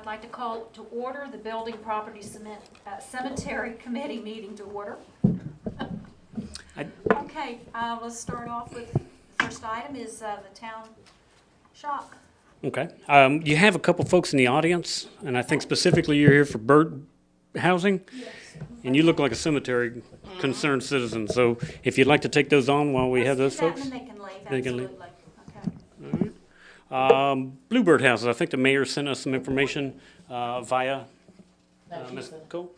I'd like to call to order the Building Property Cemetery Committee meeting to order. Okay, let's start off with the first item is the town shop. Okay. You have a couple folks in the audience, and I think specifically you're here for bird housing. Yes. And you look like a cemetery concerned citizen, so if you'd like to take those on while we have those folks. And then they can leave, They can leave. absolutely. Okay. Bluebird houses, I think the mayor sent us some information via Ms. Cole.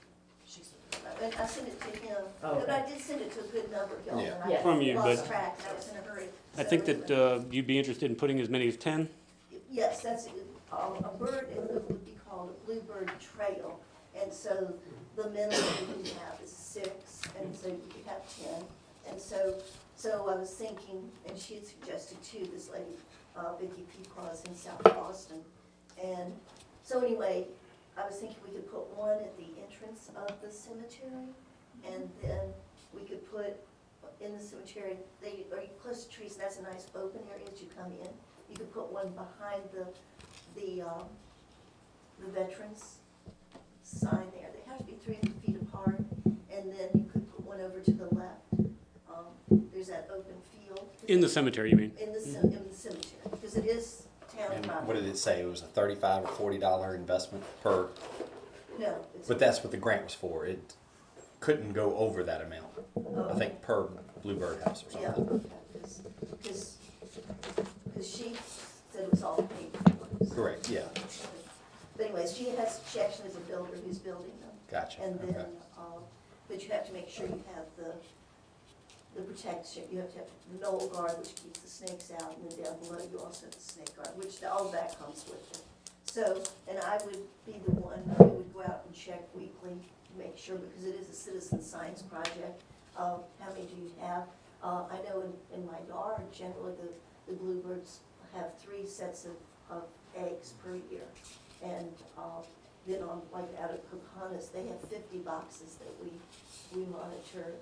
I sent it to him, but I did send it to a good number of y'all. Yeah. And I From you, lost but track, and I was in a hurry. I think that you'd be interested in putting as many as 10. Yes, that's a bird, it would be called a bluebird trail. And so the minimum you can have is 6, and so you could have 10. And so I was thinking, and she had suggested too, this lady, Vicki Pequaz in South Boston. And so anyway, I was thinking we could put one at the entrance of the cemetery, and then we could put in the cemetery, they are close to trees, and that's a nice open area as you come in. You could put one behind the veterans sign there. They have to be 300 feet apart, and then you could put one over to the left. There's that open field. In the cemetery, you mean? In the cemetery, because it is town And property. what did it say? It was a $35 or $40 investment per, No, it's. but that's what the grant was for. It couldn't go over that amount. I think per Bluebird house or Yeah, something. because she said it was all paid for. So. Correct, yeah. But anyways, she actually is a builder who's building them. Gotcha, And then, okay. but you have to make sure you have the protection, you have to have the knoll guard, which keeps the snakes out, and then down below you also have the snake guard, which all of that comes with it. So, and I would be the one who would go out and check weekly to make sure, because it is a citizen science project. How many do you have? I know in my yard, generally the bluebirds have 3 sets of eggs per year. And then on, like out of Coconas, they have 50 boxes that we monitor.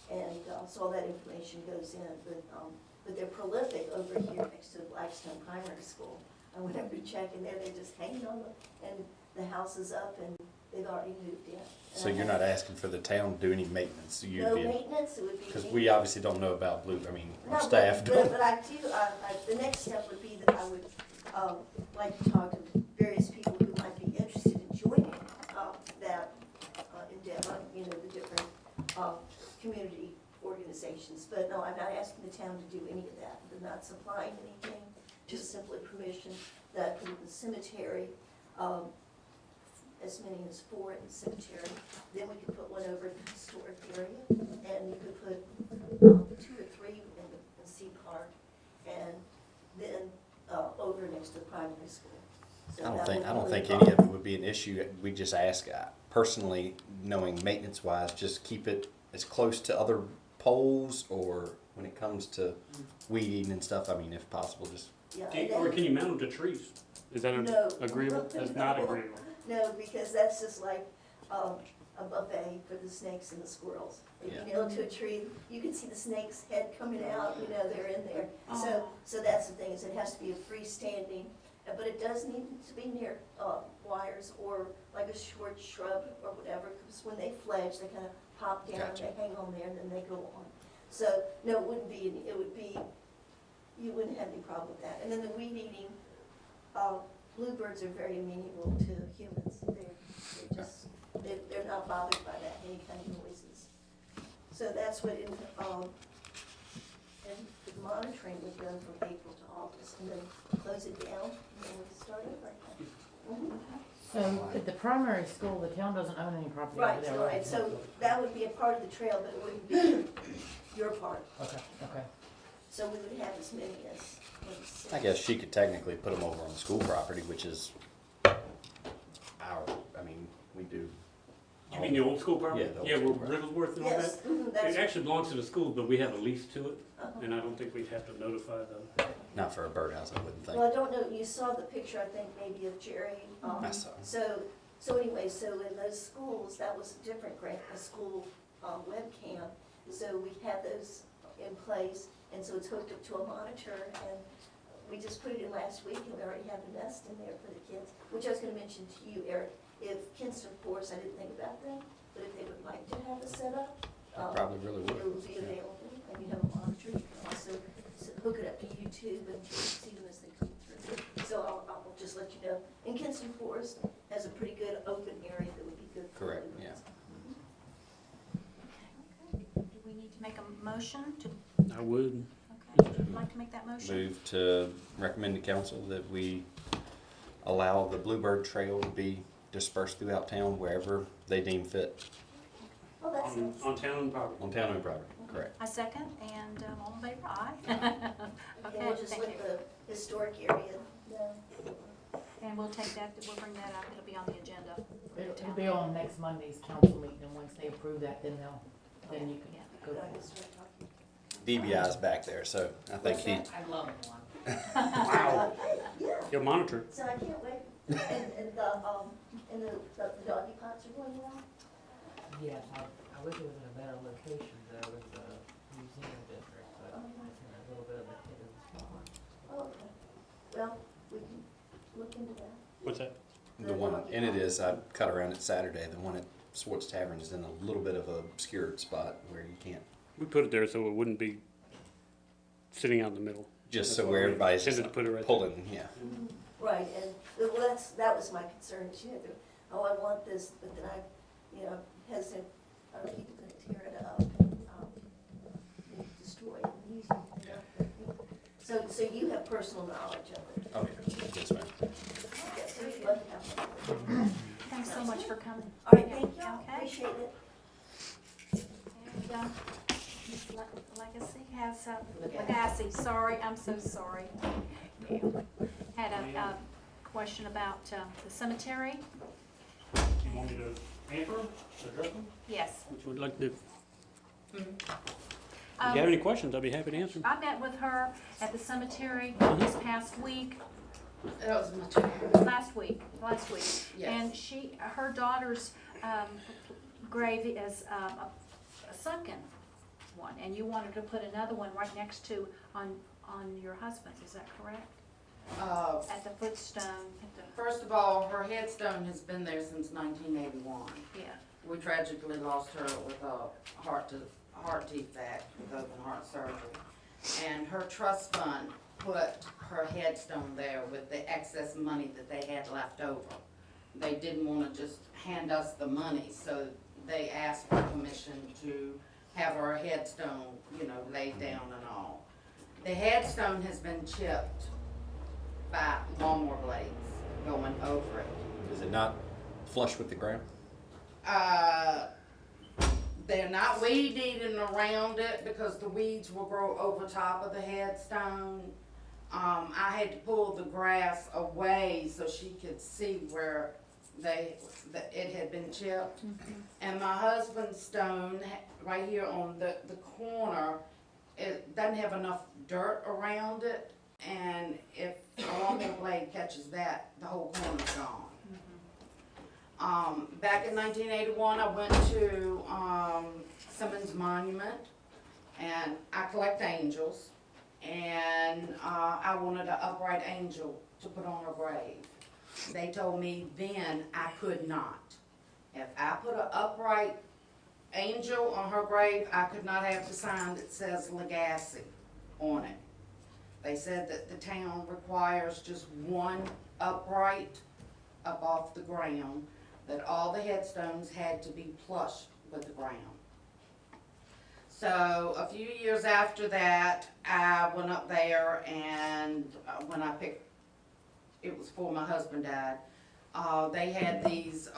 And so all that information goes in, but they're prolific over here next to the Blackstone Primary School. I went over to check, and they're just hanging on, and the house is up, and they've already moved in. So you're not asking for the town to do any maintenance? No maintenance, it would be. Because we obviously don't know about our No, staff don't. But I do, the next step would be that I would like to talk to various people who might be interested in joining that endeavor, the different community organizations. But no, I'm not asking the town to do any of that. They're not supplying anything, just simply permission that for the cemetery, as many as 4 in the cemetery. Then we could put one over in the historic area, and you could put 2 or 3 in the Sea Park, and then over next to the primary school. So I don't think any of it would be an issue. We just ask, personally, knowing maintenance-wise, just keep it as close to other poles, or when it comes to weeding and stuff, I mean, if possible, just. Yeah, Or can you mount them to trees? Is that No. agreeable? That's not agreeable. No, because that's just like a buffet for the snakes and the squirrels. If you nail it to a tree, you can see the snake's head coming out, they're in there. So that's the thing, is it has to be a freestanding, but it does need to be near wires or like a short shrub or whatever, because when they fledge, they kind of pop down, Gotcha. they hang on there, and then they go on. So, no, it wouldn't be, you wouldn't have any problem with that. And then the weed eating, bluebirds are very amenable to humans. They're not bothered by that, any kind of noises. So that's what, and the monitoring was done from April to August, and then close it down, and then we start over again. So at the primary school, the town doesn't own any property over Right, there, so, right? so that would be a part of the trail, but it wouldn't be your part. Okay, okay. So we would have as many as 6. I guess she could technically put them over on the school property, which is we do. You mean the old school property? Yeah, the old Yeah, school where Riddlesworth and all Yes, that? that's. It actually belongs to the school, but we have a lease to it, Uh-huh. and I don't think we'd have to notify them. Not for a birdhouse, I wouldn't think. Well, I don't know, you saw the picture, I think, maybe of Jerry. I saw. So anyway, so in those schools, that was a different grant, a school webcam. So we had those in place, and so it's hooked up to a monitor, and we just put it in last week, and we already have a nest in there for the kids, which I was gonna mention to you, Eric. If Kinston Forest, I didn't think about them, but if they would like to have a setup, Probably really it would. will be available, and you have a monitor, you can also hook it up to YouTube and see them as they come through. So I'll just let you know, and Kinston Forest has a pretty good open area that would be good for Correct, the yeah. Okay. Do we need to make a motion to, I would. okay, would you like to make that motion? Move to recommend to council that we allow the Bluebird Trail to be dispersed throughout town wherever they deem fit. Oh, that's nice. On town property. On town-owned property, correct. I second, and all in favor, aye. Okay, we'll just thank let you. the historic area know. And we'll take that, we'll bring that up, it'll be on the agenda. It'll be on next Monday's council meeting, and once they approve that, then then you Yeah. can go. But I can start talking. DBI's back there, so I think he, I love one. Wow. Yeah, You'll monitor. so I can't wait. And the doggy pots are going well? Yes, I wish it was in a better location though, with the museum district, but it's in a little bit of a hidden spot. Oh, okay. Well, we can look into that. What's that? the one, and it is, I cut around it Saturday, the one at Swartz Tavern is in a little bit of a obscured spot where you can't, We put it there so it wouldn't be sitting out in the middle. just That's so why where we everybody's tended just to put it right pulling, yeah. Right, and, well, that was my concern too. Oh, I want this, but then I, hesitant, are people gonna tear it up and destroy it and use it? So you have personal knowledge of it? Oh, yeah, yes, ma'am. Yes, so you'd like to have one. Thanks so much for coming. All right, thank you, Okay. appreciate it. And, Legacy has, Legacy, sorry, I'm so sorry. Yeah. Had a question about the cemetery. You want me to answer them, address them? Yes. Which would like to do. If you have any questions, I'd be happy to answer them. I met with her at the cemetery this past week, That was much. last week. Yes. And her daughter's grave is a sunken one, and you wanted to put another one right next to, on your husband's, is that correct? At the footstone, First of all, her headstone has been there since 1981. yeah. We tragically lost her with a heart defect with open heart surgery. And her trust fund put her headstone there with the excess money that they had left over. They didn't want to just hand us the money, so they asked for permission to have her headstone, laid down and all. The headstone has been chipped by lawnmower blades going over it. Is it not flush with the ground? They're not weed eating around it because the weeds will grow over top of the headstone. I had to pull the grass away so she could see where it had been chipped. And my husband's stone, right here on the corner, it doesn't have enough dirt around it. And if a lawnmower blade catches that, the whole corner's gone. Back in 1981, I went to Simmons Monument, and I collect angels, and I wanted an upright angel to put on her grave. They told me then I could not. If I put an upright angel on her grave, I could not have the sign that says Legacy on it. They said that the town requires just one upright up off the ground, that all the headstones had to be flush with the ground. So a few years after that, I went up there, and when I picked, it was before my husband died, they had these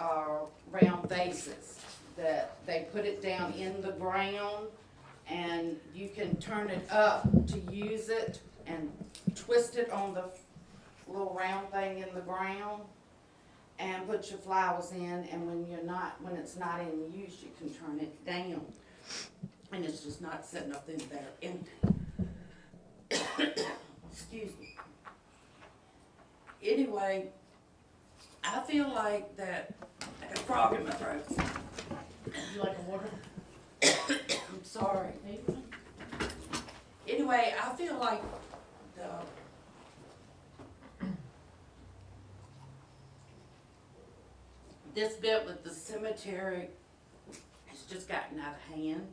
round vases that they put it down in the ground, and you can turn it up to use it and twist it on the little round thing in the ground and put your flowers in, and when it's not in use, you can turn it down. And it's just not sitting up in there empty. Excuse me. Anyway, I feel like that, I got a frog in my throat. Would you like a water? I'm sorry. Anyway, I feel like this bit with the cemetery has just gotten out of hand.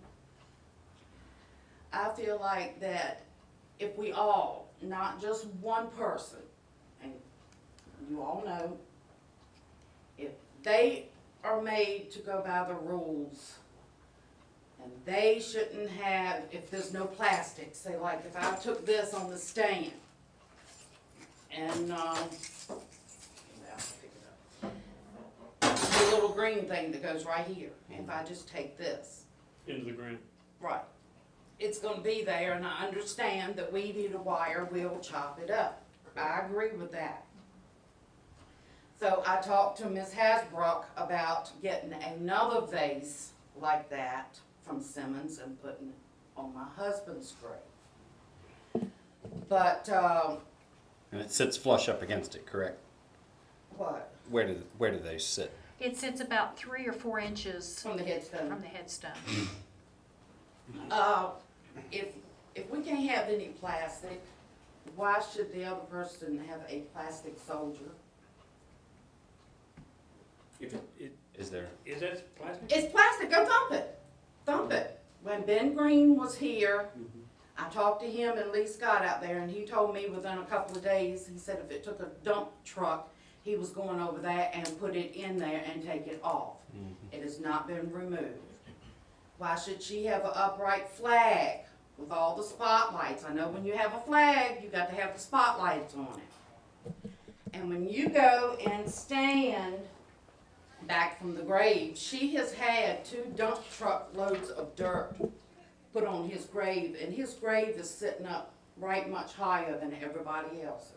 I feel like that if we all, not just one person, and you all know, if they are made to go by the rules, and they shouldn't have, if there's no plastic, say like if I took this on the stand, and, the little green thing that goes right here, if I just take this, Into the ground. right, it's gonna be there, and I understand that weed eater wire will chop it up. I agree with that. So I talked to Ms. Hasbrook about getting another vase like that from Simmons and putting it on my husband's grave. But, And it sits flush up against it, correct? what, Where do they sit? It sits about 3 or 4 inches from the headstone? from the headstone. If we can't have any plastic, why should the other person have a plastic soldier? If it Is there? is that plastic? It's plastic, go thump it, thump it. When Ben Green was here, I talked to him and Lee Scott out there, and he told me within a couple of days, he said if it took a dump truck, he was going over there and put it in there and take it off. It has not been removed. Why should she have an upright flag with all the spotlights? I know when you have a flag, you got to have the spotlights on it. And when you go and stand back from the grave, she has had 2 dump truck loads of dirt put on his grave, and his grave is sitting up right much higher than everybody else's.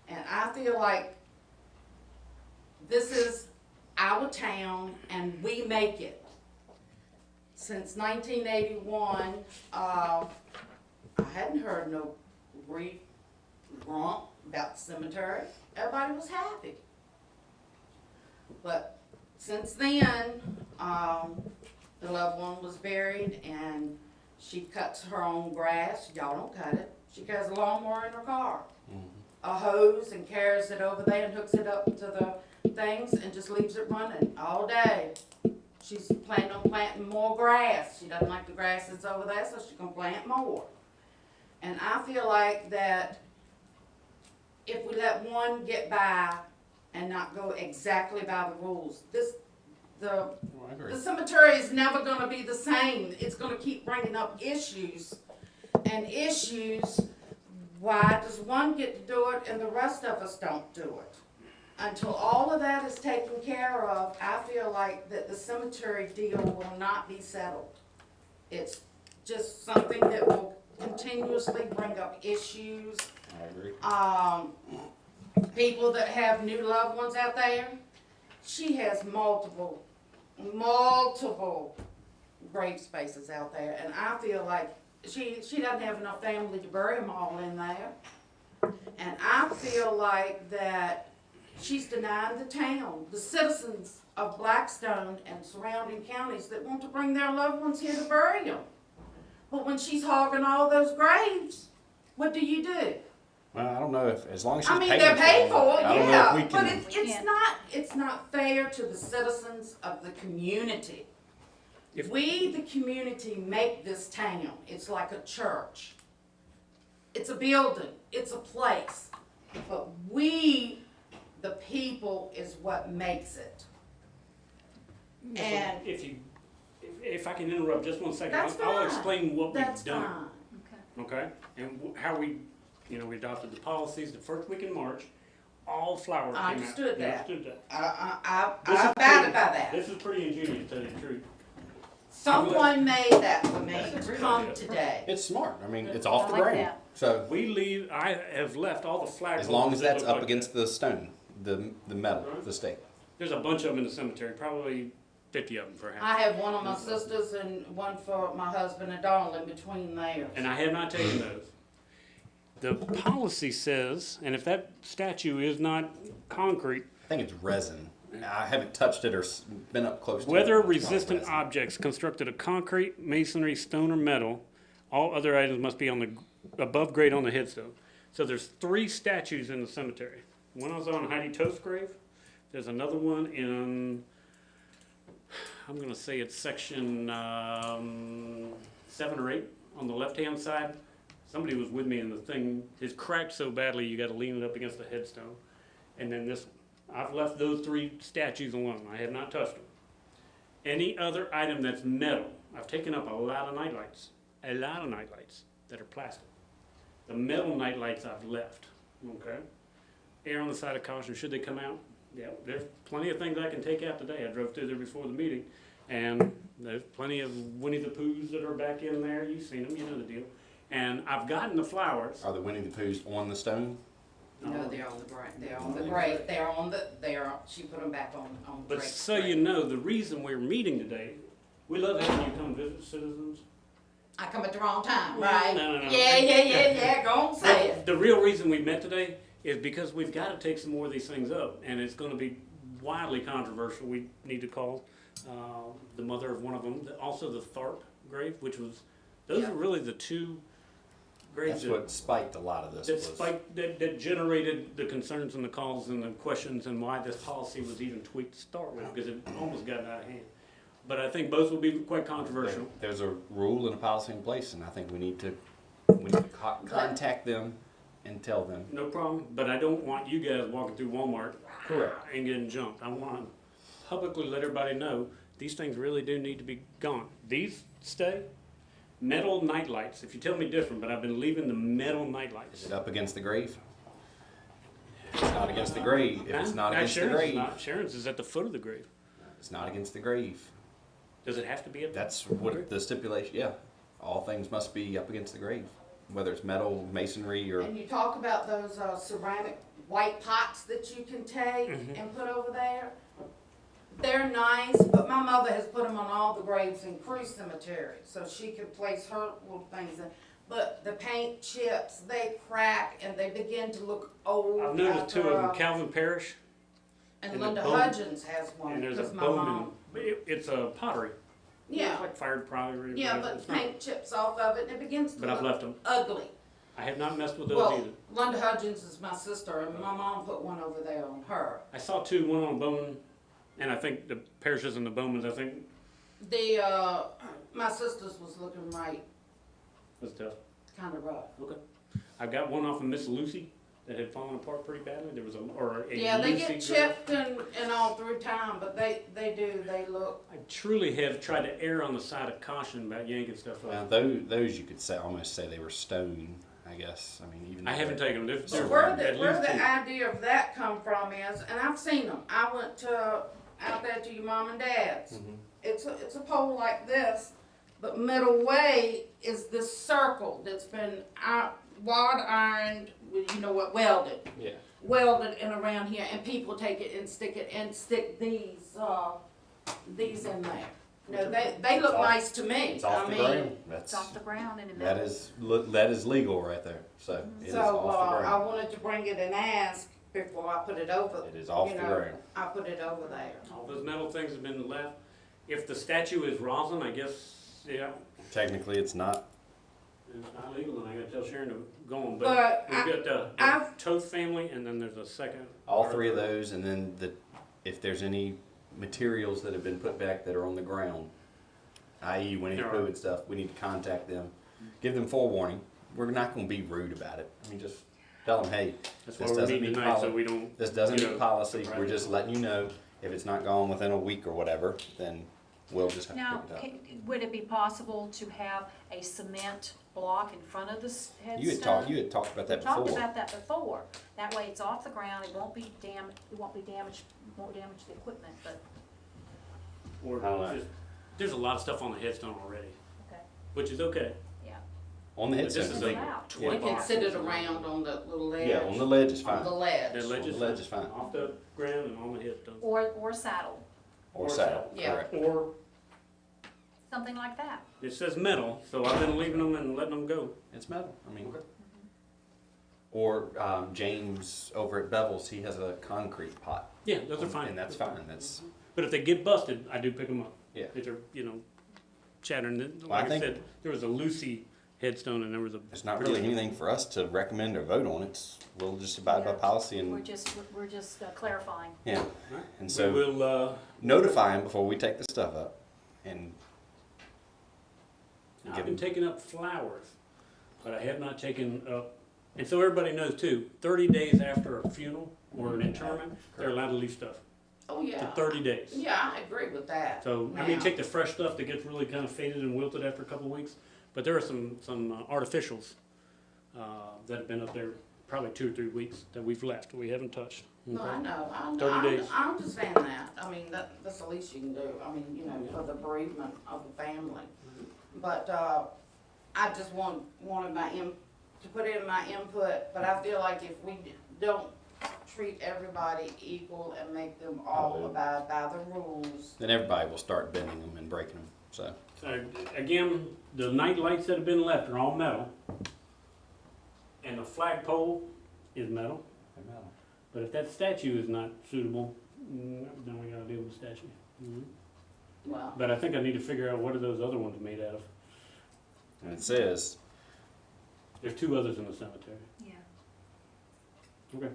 And I feel like this is our town and we make it. Since 1981, I hadn't heard no grunt about the cemetery. Everybody was happy. But since then, the loved one was buried and she cuts her own grass. Y'all don't cut it. She carries a lawnmower in her car, a hose, and carries it over there and hooks it up to the things and just leaves it running all day. She's planning on planting more grass. She doesn't like the grass that's over there, so she can plant more. And I feel like that if we let one get by and not go exactly by the rules, the cemetery is never going to be the same. It's going to keep bringing up issues and issues. Why does one get to do it and the rest of us don't do it? Until all of that is taken care of, I feel like that the cemetery deal will not be settled. It's just something that will continuously bring up issues. I agree. People that have new loved ones out there, she has multiple grave spaces out there, and I feel like she doesn't have enough family to bury them all in there. And I feel like that she's denying the town, the citizens of Blackstone and surrounding counties that want to bring their loved ones here to bury them. But when she's hogging all those graves, what do you do? Well, I don't know if, as long as she's I mean, paying they're paid them, for it, I don't know yeah, if we but can. it's not fair to the citizens of the community. If- We, the community, make this town. It's like a church. It's a building, it's a place. But we, the people, is what makes it. And if I can interrupt just 1 second, That's I'll fine. explain what we've that's done. fine. Okay, and how we adopted the policies the first week in March. All flowers came I out. understood You that. understood that. I This is abided pretty- by that. This is pretty ingenious, to tell you the truth. Someone made that for me That's a to great come idea. today. It's smart. I mean, it's off I the like ground. that. So I have left all the flags. as long as that that's look up like against that. the stone, the metal, Right. the stake. There's a bunch of them in the cemetery, probably 50 of them perhaps. I have one of my sisters and one for my husband and darling between theirs. And I have not taken those. The policy says, and if that statue is not concrete, I think it's resin. I haven't touched it or been up close to it. weather It's probably resistant resin. objects constructed of concrete, masonry, stone, or metal, all other items must be on the above grade on the headstone. So there's 3 statues in the cemetery. One was on Heidi Toth's grave, There's another one in, I'm gonna say it's section 7 or 8 on the left-hand side. Somebody was with me and the thing is cracked so badly you gotta lean it up against the headstone. And then this, I've left those 3 statues alone. I have not touched them. Any other item that's metal, I've taken up a lot of nightlights that are plastic. The metal nightlights I've left, okay? Err on the side of caution, should they come out? Yeah, there's plenty of things I can take out today. I drove through there before the meeting, and there's plenty of Winnie the Poohs that are back in there. You've seen them, you know the deal. And I've gotten the flowers. Are the Winnie the Poohs on the stone? No, they're on the grave, she put them back on the But grave. so you know, the reason we're meeting today, we love having you come visit citizens. I come at the wrong time, Well, right? no. Yeah, go on, say it. The real reason we met today is because we've got to take some more of these things up, and it's going to be wildly controversial. We need to call the mother of one of them, also the Tharp grave, which was, those are really the 2 graves That's what spiked a lot of this. that generated the concerns and the calls and the questions and why this policy was even tweaked to start with, because it almost got out of hand. But I think both will be quite controversial. There's a rule and a policy in place, and I think we need to contact them and tell them. No problem, but I don't want you guys walking through Walmart Correct. and getting jumped. I want to publicly let everybody know these things really do need to be gone. These stay. Metal nightlights, if you tell me different, but I've been leaving the metal nightlights. Is it up against the grave? If it's not against the grave, if it's not against the grave, Sharon's is at the foot of the grave. it's not against the grave. Does it have to be at the That's what the stipulation, yeah. All things must be up against the grave, whether it's metal, masonry, or, And you talk about those ceramic white pots that you can take and put over there. They're nice, but my mother has put them on all the graves in Crew Cemetery, so she could place her little things in. But the paint chips, they crack and they begin to look old. I've noticed after, 2 of them, Calvin Parrish, And and the Linda Bowman. Hudgens has one. and there's a 'cause my Bowman. mom- It's a pottery. Yeah, It's like fired pottery. yeah, whatever. but It's not- paint chips off of it and it begins to But I've look left them. ugly. I have not messed with those Well, either. Linda Hudgens is my sister and my mom put one over there on her. I saw 2, one on Bowman, and I think the Parishes and the Bowmans, I think, My sister's was looking right, was tough. kinda rough. Okay. I've got one off of Miss Lucy that had fallen apart pretty badly. There was a Yeah, they Lucy get girl. chipped and all through time, but they look, I truly have tried to err on the side of caution about yanking stuff well, up. those you could say, almost say they were stone, I guess. I mean, even. I though haven't they're- taken them. They're so Sure. where at the least 2. idea of that come from is, and I've seen them, I went out there to your mom and dad's. Mhm. It's a pole like this, but middle way is this circle that's been wrought ironed, welded. Yeah. Welded and around here, and people take it and stick these in there. No, they look It's off- nice to me. It's off I the mean, ground. It's off the ground in the That middle. is legal right there. So it is So off the I ground. wanted to bring it and ask before I put it over. It is off you the know, ground. I put it over there. All those metal things have been left. If the statue is rosin, I guess, yeah, Technically, it's not. it's not legal, and I gotta tell Sharon to go on. But We've got the I've- Toth family, and then there's a second. All 3 of those, and then if there's any materials that have been put back that are on the ground, i.e. Winnie the There Pooh are. and stuff, we need to contact them, give them forewarning. We're not going to be rude about it. I mean, just tell them, hey, That's this why we're doesn't meeting meet tonight, so policy. we don't. This doesn't you meet know, policy. surprise We're just them. letting you know if it's not gone within a week or whatever, then we'll just have Now, to pick it up. would it be possible to have a cement block in front of the headstone? You had talked about that We talked before. about that before. That way it's off the ground, it won't be damaged, won't damage the equipment, but, Or I don't know. just, there's a lot of stuff on the headstone already, okay, which is okay. yeah. On the But headstone. this is It's a allowed. toy You can box. sit it around on the little ledge. Yeah, on the ledge is On fine. the ledge. That ledge On the is ledge is fine. off the ground and on the headstone. Or saddle, Or Or saddle, Yeah. correct. Or something like that. it says metal, so I've been leaving them and letting them go. It's metal. I mean, Okay. or James over at Bevel's, he has a concrete pot. Yeah, those are fine. And that's fine. That's But if they get busted, I do pick them up. yeah. If they're, chattering. Well, I Like I think- said, there was a Lucy headstone, and there was a. It's not really anything for us to recommend or vote on. We'll just abide by Yeah. policy We're and, just clarifying. yeah. Right. And We so will, notify them before we take the stuff up. And I've give been them, taking up flowers, but I have not taken up, and so everybody knows too, 30 days after a funeral or an interment, they're allowed to leave stuff. Oh, To yeah. 30 days. Yeah, I agree with that. So, I mean, Now- take the fresh stuff that gets really kind of faded and wilted after a couple of weeks, but there are some artificials that have been up there probably 2 or 3 weeks that we've left, we haven't touched. No, Okay? I know, 30 days. I understand that, I mean, that's the least you can do, I mean, you know, for the bereavement of the family. But, I just wanted to put in my input, but I feel like if we don't treat everybody equal and make them all abide by the rules. then everybody will start bending them and breaking them. So So, again, the night lights that have been left are all metal, and the flagpole is metal. But if that statue is not suitable, then we gotta deal with the statue. Well, But I think I need to figure out what are those other ones made out of. and it says, There's 2 others in the cemetery. Yeah. Okay.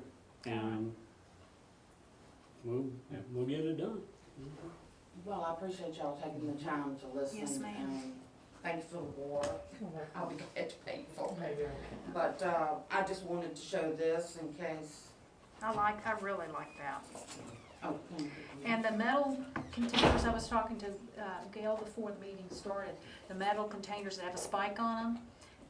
And we'll get it done. well, I appreciate y'all taking the time to listen. Yes, ma'am. And thank you for the water, I'll be glad to pay for it. Maybe. But, I just wanted to show this in case, I really like that. oh, thank you. And the metal containers, I was talking to Gail before the meeting started, the metal containers that have a spike on them,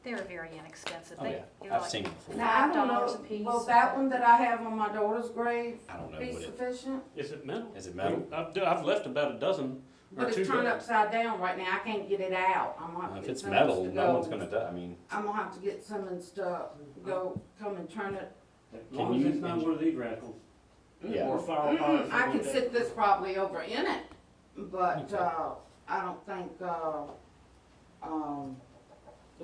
they're very inexpensive. oh yeah, They're I've like seen it before. Now, I don't $5 know, a piece. will that one that I have on my daughter's grave I don't know be what it, sufficient? Is it metal? is it metal? I've left about a dozen or But 2 it's turned there. upside down right now, I can't get it out, I'm gonna have to If get it's Simmons metal, to no one's go. gonna die. I mean, I'm gonna have to get Simmons to come and turn it. As long as it's not one of these radicals. yeah. Or fire power. I can sit this probably over in it, but, Okay. I don't think, the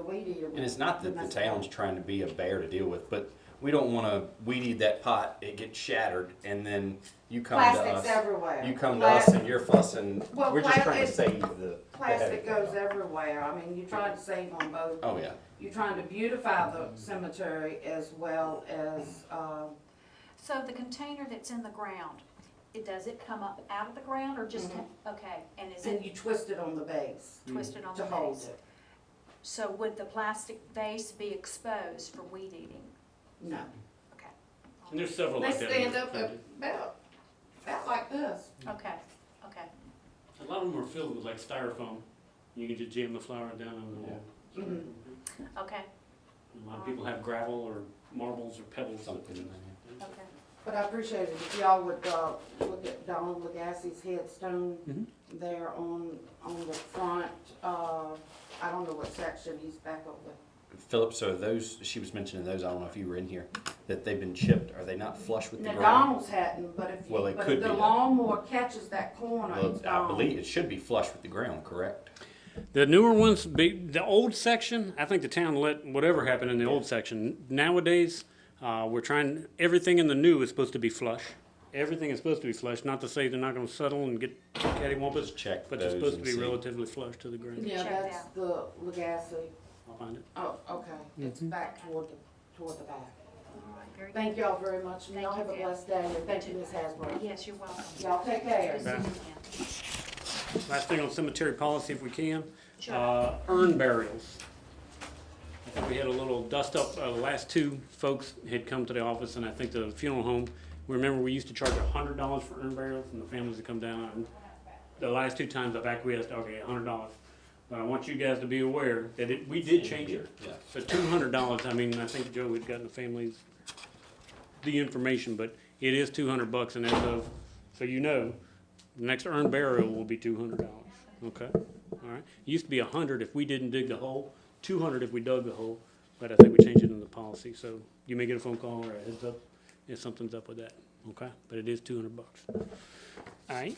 weed eater. And it's not that the would- town's trying to be a bear to deal with, but we don't wanna weed eat that pot, it gets shattered, and then you come to Plastics us. everywhere. You come to us and you're fussing, Well, we're just trying to it's- save the Plastic headache. goes everywhere, I mean, you're trying to save on both. Oh, yeah. You're trying to beautify the cemetery as well as, So the container that's in the ground, does it come up out of the ground or just, okay, and is and it you twist it on the base twisted on to the hold base? it. So would the plastic base be exposed for weed eating? No. Okay, And there's several They like that. stand up about like this. okay, okay. A lot of them are filled with like styrofoam. You can just jam the flower down in the hole. Mhm. Okay, A lot of people have gravel or marbles or pebbles. Something in there. okay. But I appreciate it if y'all would, look at Donald Legacy's headstone Mhm. there on the front, I don't know what section he's back over. Philip, so those, she was mentioning those, I don't know if you were in here, that they've been chipped, are they not flush with the Now ground? Donald's hadn't, but if you, Well, it but could if the be, though. lawnmower catches that corner, Well, it's I gone. believe it should be flush with the ground, correct? The newer ones, the old section, I think the town let whatever happened in the old section. Nowadays, we're trying, everything in the new is supposed to be flush. Everything is supposed to be flush, not to say they're not gonna settle and get cattywampus, Just check but those it's supposed to and be see. relatively flush to the ground. Yeah, Check that's the Legacy. I'll find it. Oh, okay, it's back toward the back. All right, very good. Thank y'all very much, and y'all Thank have a you. blessed day, and thank you, Ms. Hasbro. Yes, you're welcome. Y'all take care. Good to see you again. Last thing on cemetery policy, if we can. Sure. Urn burials. I think we had a little dust up, the last 2 folks had come to the office, and I think the funeral home, remember we used to charge $100 for urn burials, and the families would come down, and the last 2 times I've acquiesced, okay, $100. But I want you guys to be aware that we did change it. Yeah. So $200, I mean, I think Joe had gotten the families the information, but it is $200, and as of, so you know, the next urn burial will be $200, okay? All right, it used to be $100 if we didn't dig the hole, $200 if we dug the hole, but I think we changed it in the policy, so you may get a phone call or a heads up if something's up with that, okay? But it is $200. All right,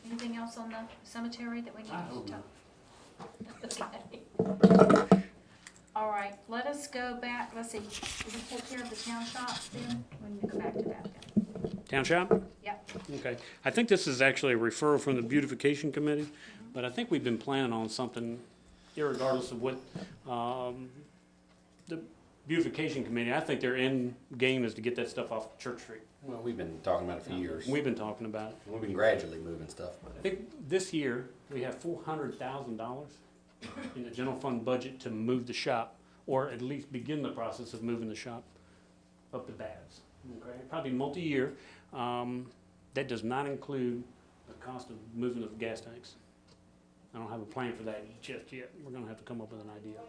Anything else on the cemetery that we need I to hope talk? not. Okay. All right, let us go back, let's see, did we take care of the town shops then? We need to go back to that then. Town shop? Yep, Okay, I think this is actually a referral from the beautification committee, but I think we've been planning on something irregardless of what, the beautification committee, I think their end game is to get that stuff off Church Street. Well, we've been talking about it for years. We've been talking about it. We've been gradually moving stuff. I think this year, we have $400,000 in the general fund budget to move the shop, or at least begin the process of moving the shop up to Babs. Okay, probably multi-year. That does not include the cost of moving the gas tanks. I don't have a plan for that just yet. We're gonna have to come up with an idea.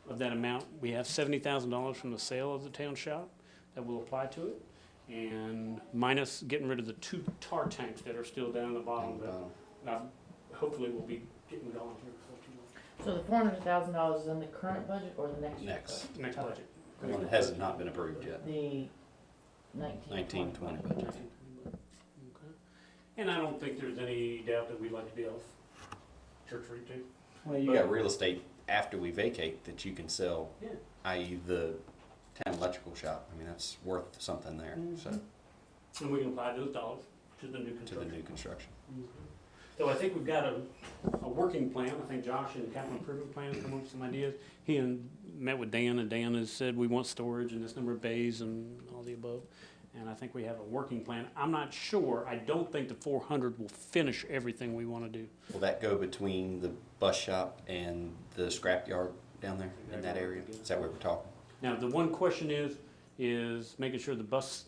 Of that amount, we have $70,000 from the sale of the town shop that will apply to it. And minus getting rid of the 2 tar tanks that are still down at the bottom that hopefully we'll be getting going here. So the $400,000 is in the current budget or the next? Next budget. The one that has not been approved yet. The 1920 budget. Okay. And I don't think there's any doubt that we'd like to be off Church Street too. Well, you got real estate after we vacate that you can sell, Yeah. i.e. the town electrical shop. I mean, that's worth something there, so, And we can apply those dollars to the new to the construction. new construction. So I think we've got a working plan. I think Josh and the capital improvement plan have come up with some ideas. He met with Dan, and Dan has said we want storage and this number of bays and all the above. And I think we have a working plan. I'm not sure, I don't think the 400 will finish everything we want to do. Will that go between the bus shop and the scrapyard down there in that area? Is that where we're talking? Now, the one question is making sure the bus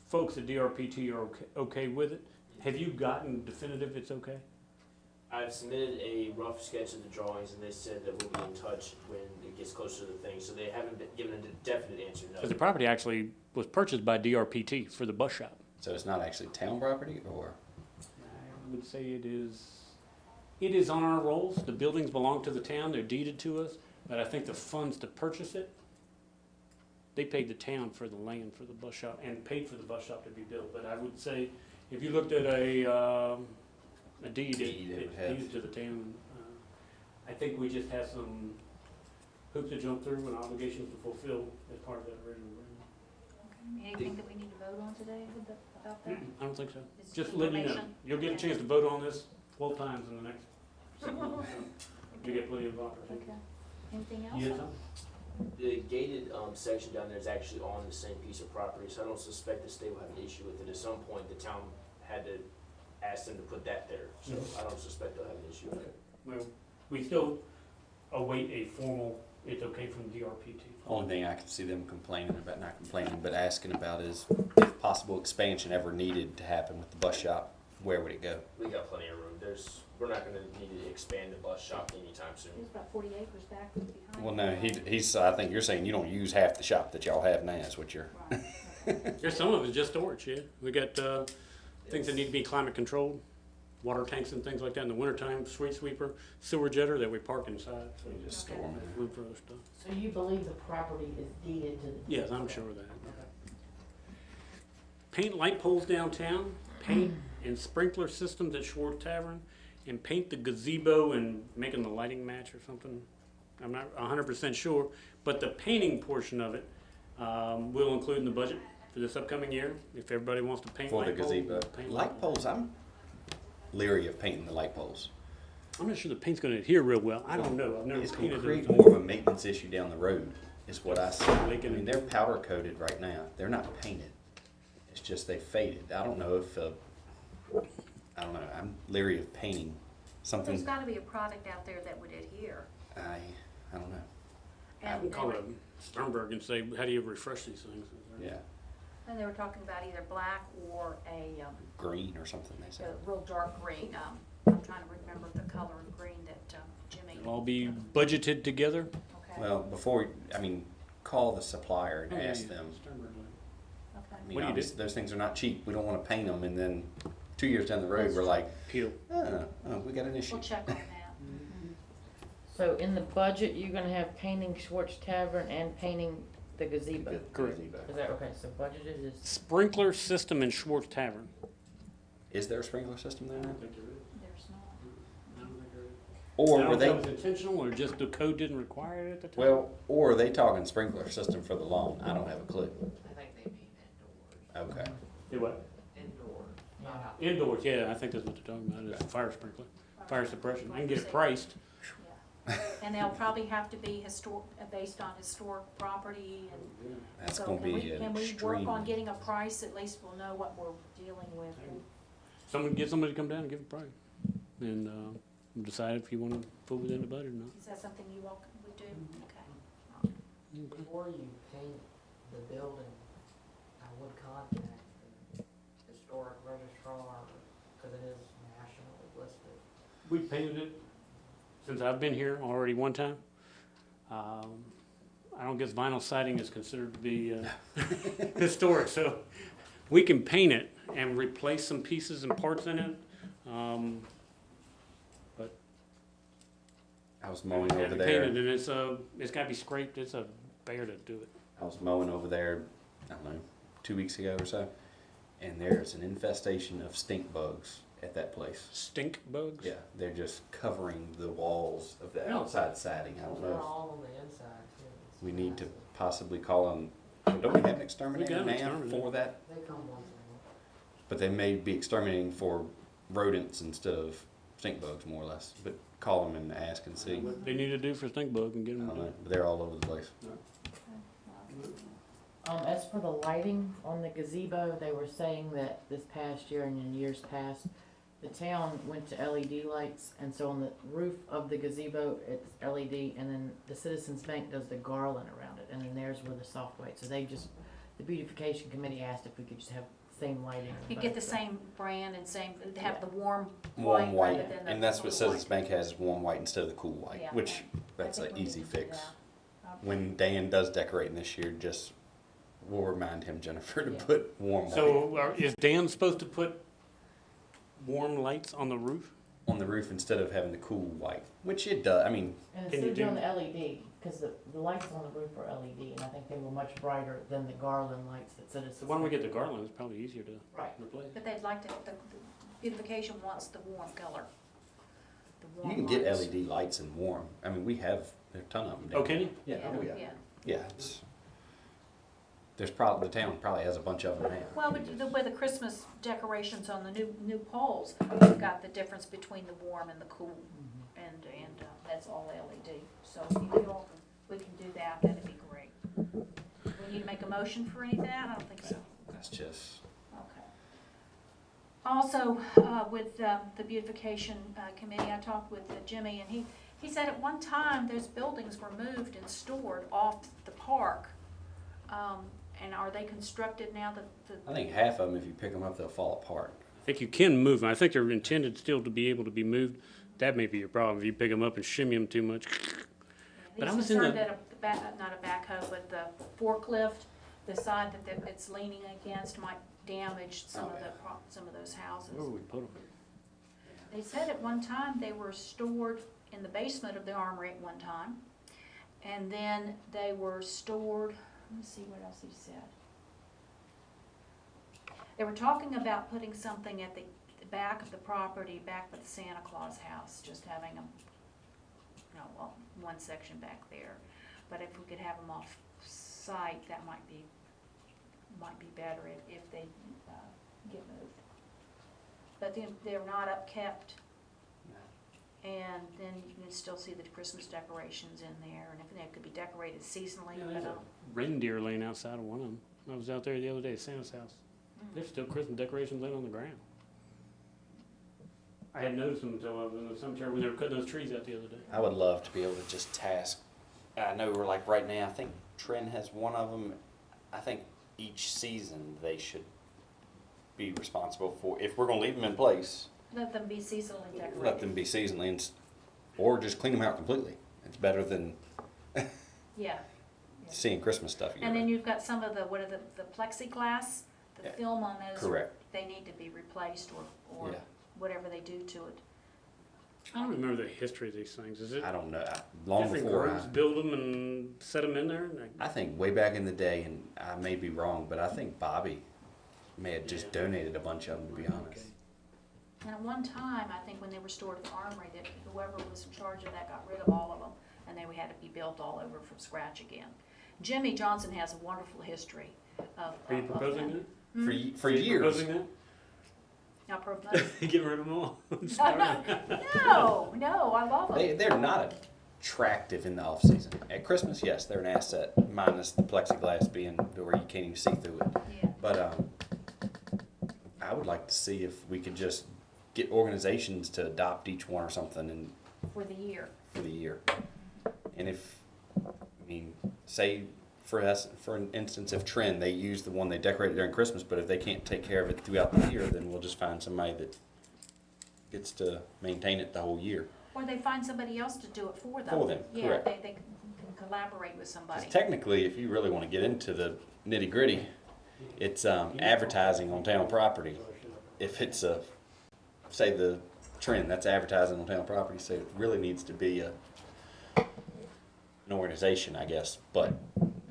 folks at DRPT are okay with it. Have you gotten definitive it's okay? I've submitted a rough sketch of the drawings, and they said that we'll be in touch when it gets closer to the thing, so they haven't given a definite answer, no. Because the property actually was purchased by DRPT for the bus shop. So it's not actually town property, or? I would say it is on our rolls. The buildings belong to the town, they're deeded to us, but I think the funds to purchase it, they paid the town for the land for the bus shop and paid for the bus shop to be built. But I would say, if you looked at a deed, it's deeded to the town. I think we just have some hoops to jump through and obligations to fulfill as part of that original agreement. Anything that we need to vote on today about that? I don't think so. It's Just letting you know, information? you'll get a chance to vote on this 12 times in the next 6 months. You get plenty of opportunity. Okay. Anything else? You had something? The gated section down there is actually on the same piece of property, so I don't suspect the state will have an issue with it. At some point, the town had to ask them to put that there, so I don't suspect they'll have an issue with it. Well, we still await a formal, it's okay from DRPT. Only thing I can see them complaining about, not complaining, but asking about is if possible expansion ever needed to happen with the bus shop, where would it go? We got plenty of room. We're not gonna need to expand the bus shop anytime soon. It's about 40 acres back behind. Well, no, he's, I think you're saying you don't use half the shop that y'all have now, is what you're. Right, okay. There's some of it's just storage, yeah. We got things that need to be climate controlled, water tanks and things like that in the wintertime, street sweeper, sewer jetter that we park inside. So You just Okay. store them there's there. room for other stuff. So you believe the property is deeded to the? Yes, I'm sure of that. Paint light poles downtown, paint and sprinkler systems at Schwartz Tavern, and paint the gazebo and making the lighting match or something. I'm not 100% sure, but the painting portion of it we'll include in the budget for this upcoming year. If everybody wants to paint For the light poles, gazebo. paint Light poles, I'm leery of painting the light poles. I'm not sure the paint's going to adhere real well. I don't know. I've never It's gonna painted create those. more of a maintenance issue down the road, is what I see. I Leaking. mean, they're powder coated right now. They're not painted. It's just they faded. I don't know if, I don't know, I'm leery of painting There's something. gotta be a product out there that would adhere. I don't know. I And would they call were, it Sternberg and say, how do you refresh these things? Yeah, and they were talking about either black or a green or something, they said. real dark green. I'm trying to remember the color of green that Jimmy, It'll all be budgeted together. okay. Well, before, I mean, call the supplier and Oh, yeah, ask yeah. them. Sternberg. Okay. I mean, What do you do? obviously, those things are not cheap. We don't wanna paint them and then 2 years down the road, we're like, Peel. we got an issue. We'll check on that. So in the budget, you're gonna have painting Schwartz Tavern and painting the gazebo? Correct. Is that, okay, so budgeted is, Sprinkler system in Schwartz Tavern. Is there a sprinkler system there now? think there is. There's not. I don't think there is. Or I don't were know if they, that was intentional or just the code didn't require it at the time? well, or are they talking sprinkler system for the lawn? I don't have a clue. I think they mean indoors. Okay. Do what? Indoors, not out. Indoors, yeah, I think that's what they're talking about, is fire sprinkler, fire suppression. I can get it priced. And they'll probably have to be based on historic property and. That's So gonna can we- be an Can we extreme. work on getting a price, at least we'll know what we're dealing with? Get somebody to come down and give a price, and, decide if you wanna put within the budget or not. Is that something you all would do? Mm-hmm. Okay. Before you paint the building, I would contact the historic registrar, because it is nationally listed. We painted it since I've been here already one time. I don't guess vinyl siding is considered to be historic, so we can paint it and replace some pieces and parts in it. But I was mowing have over it there. painted, and it's gotta be scraped. It's a bear to do it. I was mowing over there, I don't know, 2 weeks ago or so, and there's an infestation of stink bugs at that place. Stink bugs. Yeah, they're just covering the walls of the Really? outside siding. I don't They're know. all on the inside too. It's We need to massive. possibly call them. Don't we have an exterminator We got an now exterminator. for that? They come once in a while. But they may be exterminating for rodents instead of stink bugs, more or less. But call them and ask and see. What they need to do for stink bug and get I them. don't know. But they're all over the place. As for the lighting on the gazebo, they were saying that this past year and in years past, the town went to LED lights, and so on the roof of the gazebo, it's LED, and then the Citizens Bank does the garland around it, and then theirs were the soft white. So the beautification committee asked if we could just have same lighting. on You both, get the so- same brand and have the warm Warm white. rather than the And that's what cool Citizens white. Bank has, warm white instead of the cool white, Yeah, which I that's think an we need easy to do fix. that. When Dan does decorating this year, just we'll remind him, Jennifer, to Yeah. put warm white So is Dan supposed to put warm lights on the roof? on the roof instead of having the cool white, which it does. I mean, And Can you instead of doing do- the LED, because the lights on the roof are LED, and I think they were much brighter than the garland lights that Citizens. So why don't we Bank get the did. garland? It's probably easier to Right. replace. But they'd like the beautification wants the warm color. The warm you can get lights. LED lights in warm. I mean, we have a ton of them. Oh, can you? Yeah. Oh, yeah. Yeah. Yeah. There's probably the town probably has a bunch of them now. Well, but with the Christmas decorations on the new poles, you've got the difference between the warm and the cool, and that's all LED. So if we can do that, that'd be great. We need to make a motion for any of that? I don't think so. That's just. Okay. Also, with the beautification committee, I talked with Jimmy, and he said at one time those buildings were moved and stored off the park. And are they constructed now that I think half of them, if you pick them up, they'll fall apart. I think you can move them. I think they're intended still to be able to be moved. That may be your problem if you pick them up and shimmy them too much. But I he's was in concerned the- that not a backhoe, but the forklift, the side that it's leaning against might damage some Oh, of yeah. some of those houses. Where would we put them? They said at one time they were stored in the basement of the armory at one time. And then they were stored, let me see what else he said. They were talking about putting something at the back of the property, back by the Santa Claus house, just having them, well, one section back there. But if we could have them off site, that might be better if they get moved. But they're not upkept. And then you can still see the Christmas decorations in there, and if they could be decorated seasonally, Yeah, but there's a reindeer laying outside of one of them. I was out there the other day at Santa's house. There's still Christmas decorations laying on the ground. I hadn't noticed them until I was in the cemetery when they were cutting those trees out the other day. I would love to be able to just task. I know we're like right now. I think Trent has one of them. I think each season they should be responsible for. If we're going to leave them in place, let them be seasonally decorated. let them be seasonally, or just clean them out completely. It's better than Yeah. seeing Christmas stuff. And then you've got some of the plexiglass, the Yeah. film on those. Correct. They need to be replaced or Yeah. whatever they do to it. I don't remember the history of these things. Is it I don't know. Long different before groups build them and set them in there? Like, I think way back in the day, and I may be wrong, but I think Bobby may have just donated a bunch of them, to be honest. And at one time, I think when they were stored at the armory, that whoever was in charge of that got rid of all of them, and they had to be built all over from scratch again. Jimmy Johnson has a wonderful history of. are you of proposing that. that? For Are you years. proposing Now, that? Getting rid of them all? no, I love them. They're not a attractive in the off season. At Christmas, yes, they're an asset, minus the plexiglass being where you can't even see through it. Yeah. But I would like to see if we could just get organizations to adopt each one or something and For the year. for the year. And if, I mean, say for us, for an instance, if Trend, they use the one they decorated during Christmas, but if they can't take care of it throughout the year, then we'll just find somebody that gets to maintain it the whole year. Or they find somebody else to do it for them. For them, Yeah, correct. they can collaborate with 'Cause somebody. technically, if you really want to get into the nitty gritty, it's advertising on town property. If it's say the Trend, that's advertising on town property, so it really needs to be an organization, I guess. But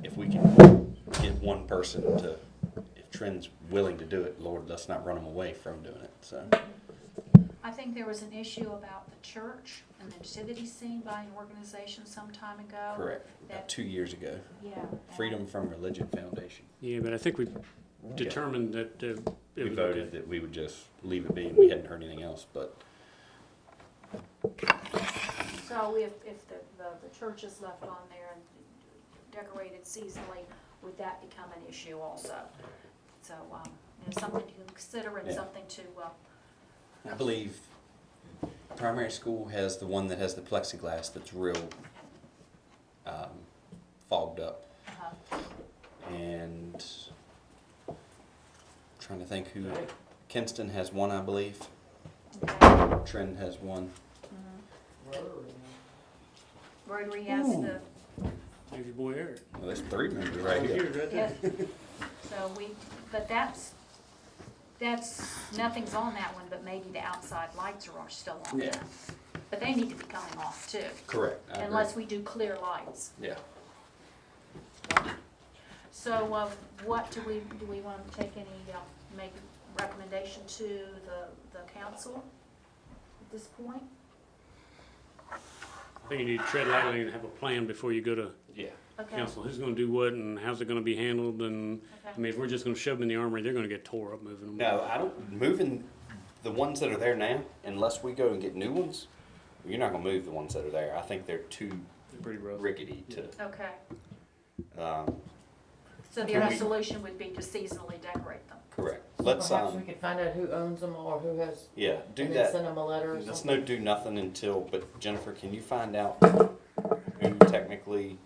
if we can get one person to, if Trend's willing to do it, Lord, let's not run them away from doing it. So I think there was an issue about the church and the nativity scene by an organization some time ago. correct. About 2 years ago, Yeah. Freedom from Religion Foundation. Yeah, but I think we determined that it We was voted okay. that we would just leave it be. We hadn't heard anything else, but So if the church is left on there and decorated seasonally, would that become an issue also? So, something to consider and Yeah. something to, I believe primary school has the one that has the plexiglass that's real fogged up. And trying to think who, Kinston has one, I believe. okay. Trend has one. Rotary, Rotary has Ooh. the, There's your boy Eric. Well, there's 3 members right here. Right yeah. there. So but that's, nothing's on that one, but maybe the outside lights are still on Yeah. that. But they need to be coming off too, Correct. I agree. unless we do clear lights. Yeah. So, what do we want to take any, make a recommendation to the council at this point? I think you need to tread lightly and have a plan before you go to Yeah. Okay, council. Who's gonna do what and how's it gonna be handled? And, I okay, mean, if we're just gonna shove them in the armory, they're gonna get tore up moving them. No, I don't, moving the ones that are there now, unless we go and get new ones, you're not gonna move the ones that are there. I think they're too They're pretty rough. rickety to, okay. um, So the Can other we- solution would be to seasonally decorate them. correct. So Let's, perhaps we could find out who owns them or who has, yeah, do and then that. send them a letter or Let's something. no do nothing until, but Jennifer, can you find out who technically,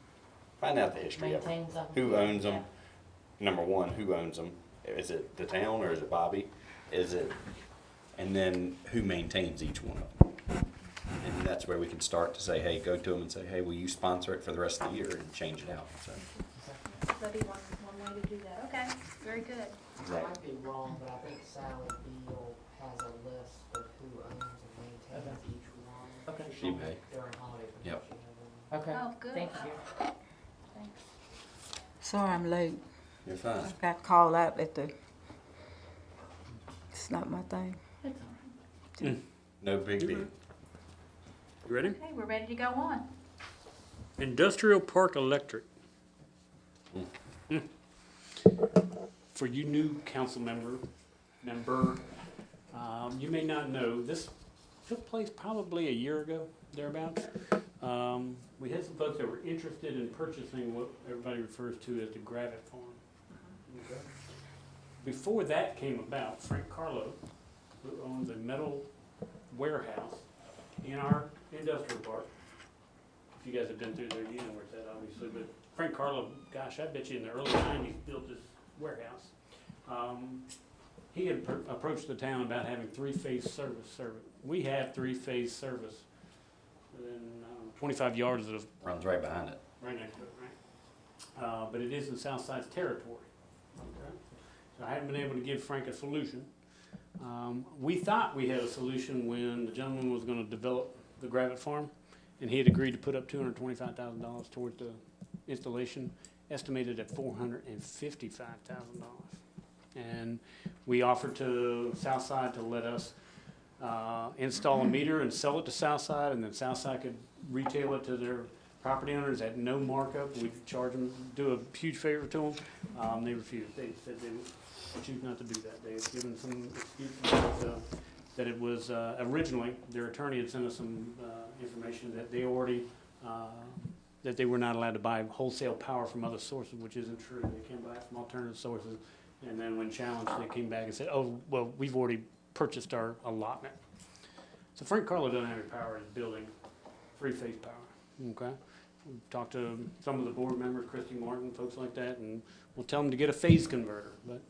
find out the history of them? Maintains them. Who owns them? Number one, who owns them? Is it the town or is it Bobby? Is it, and then who maintains each one of them? And that's where we can start to say, hey, go to them and say, hey, will you sponsor it for the rest of the year and change it out? So, That'd be one way to do that. Okay, very good. I might be wrong, but I think Sally Beal has a list of who owns and maintains each one. Okay. She may. During holidays. Yep. she has them. Okay, Oh, good. thank you. Thanks. Sorry I'm late. you're fine. Got called out at the, it's not my thing. No big deal. You ready? Okay, we're ready to go on. Industrial Park Electric. For you new council member, you may not know, this took place probably a year ago, thereabouts. We had some folks that were interested in purchasing what everybody refers to as the Gravit Farm. Okay. Before that came about, Frank Carlo, who owns a metal warehouse in our industrial park. If you guys have been through there, you know where it's at, obviously, but Frank Carlo, gosh, I bet you in the early 90s built this warehouse. He had approached the town about having three-phase service. We have three-phase service within 25 yards of Runs right behind it. right next to it, right? But it is in Southside's territory. Okay? So I haven't been able to give Frank a solution. We thought we had a solution when the gentleman was going to develop the Gravit Farm, and he had agreed to put up $225,000 towards the installation, estimated at $455,000. And we offered to Southside to let us install a meter and sell it to Southside, and then Southside could retail it to their property owners at no markup. We'd charge them, do a huge favor to them. They refused. They said they would choose not to do that. They had given some excuse that it was originally, their attorney had sent us some information that they already that they were not allowed to buy wholesale power from other sources, which isn't true. They can buy it from alternative sources. And then when challenged, they came back and said, oh, well, we've already purchased our allotment. So Frank Carlo doesn't have any power in his building, three-phase power, okay? We've talked to some of the board members, Christy Martin, folks like that, and we'll tell them to get a phase converter. But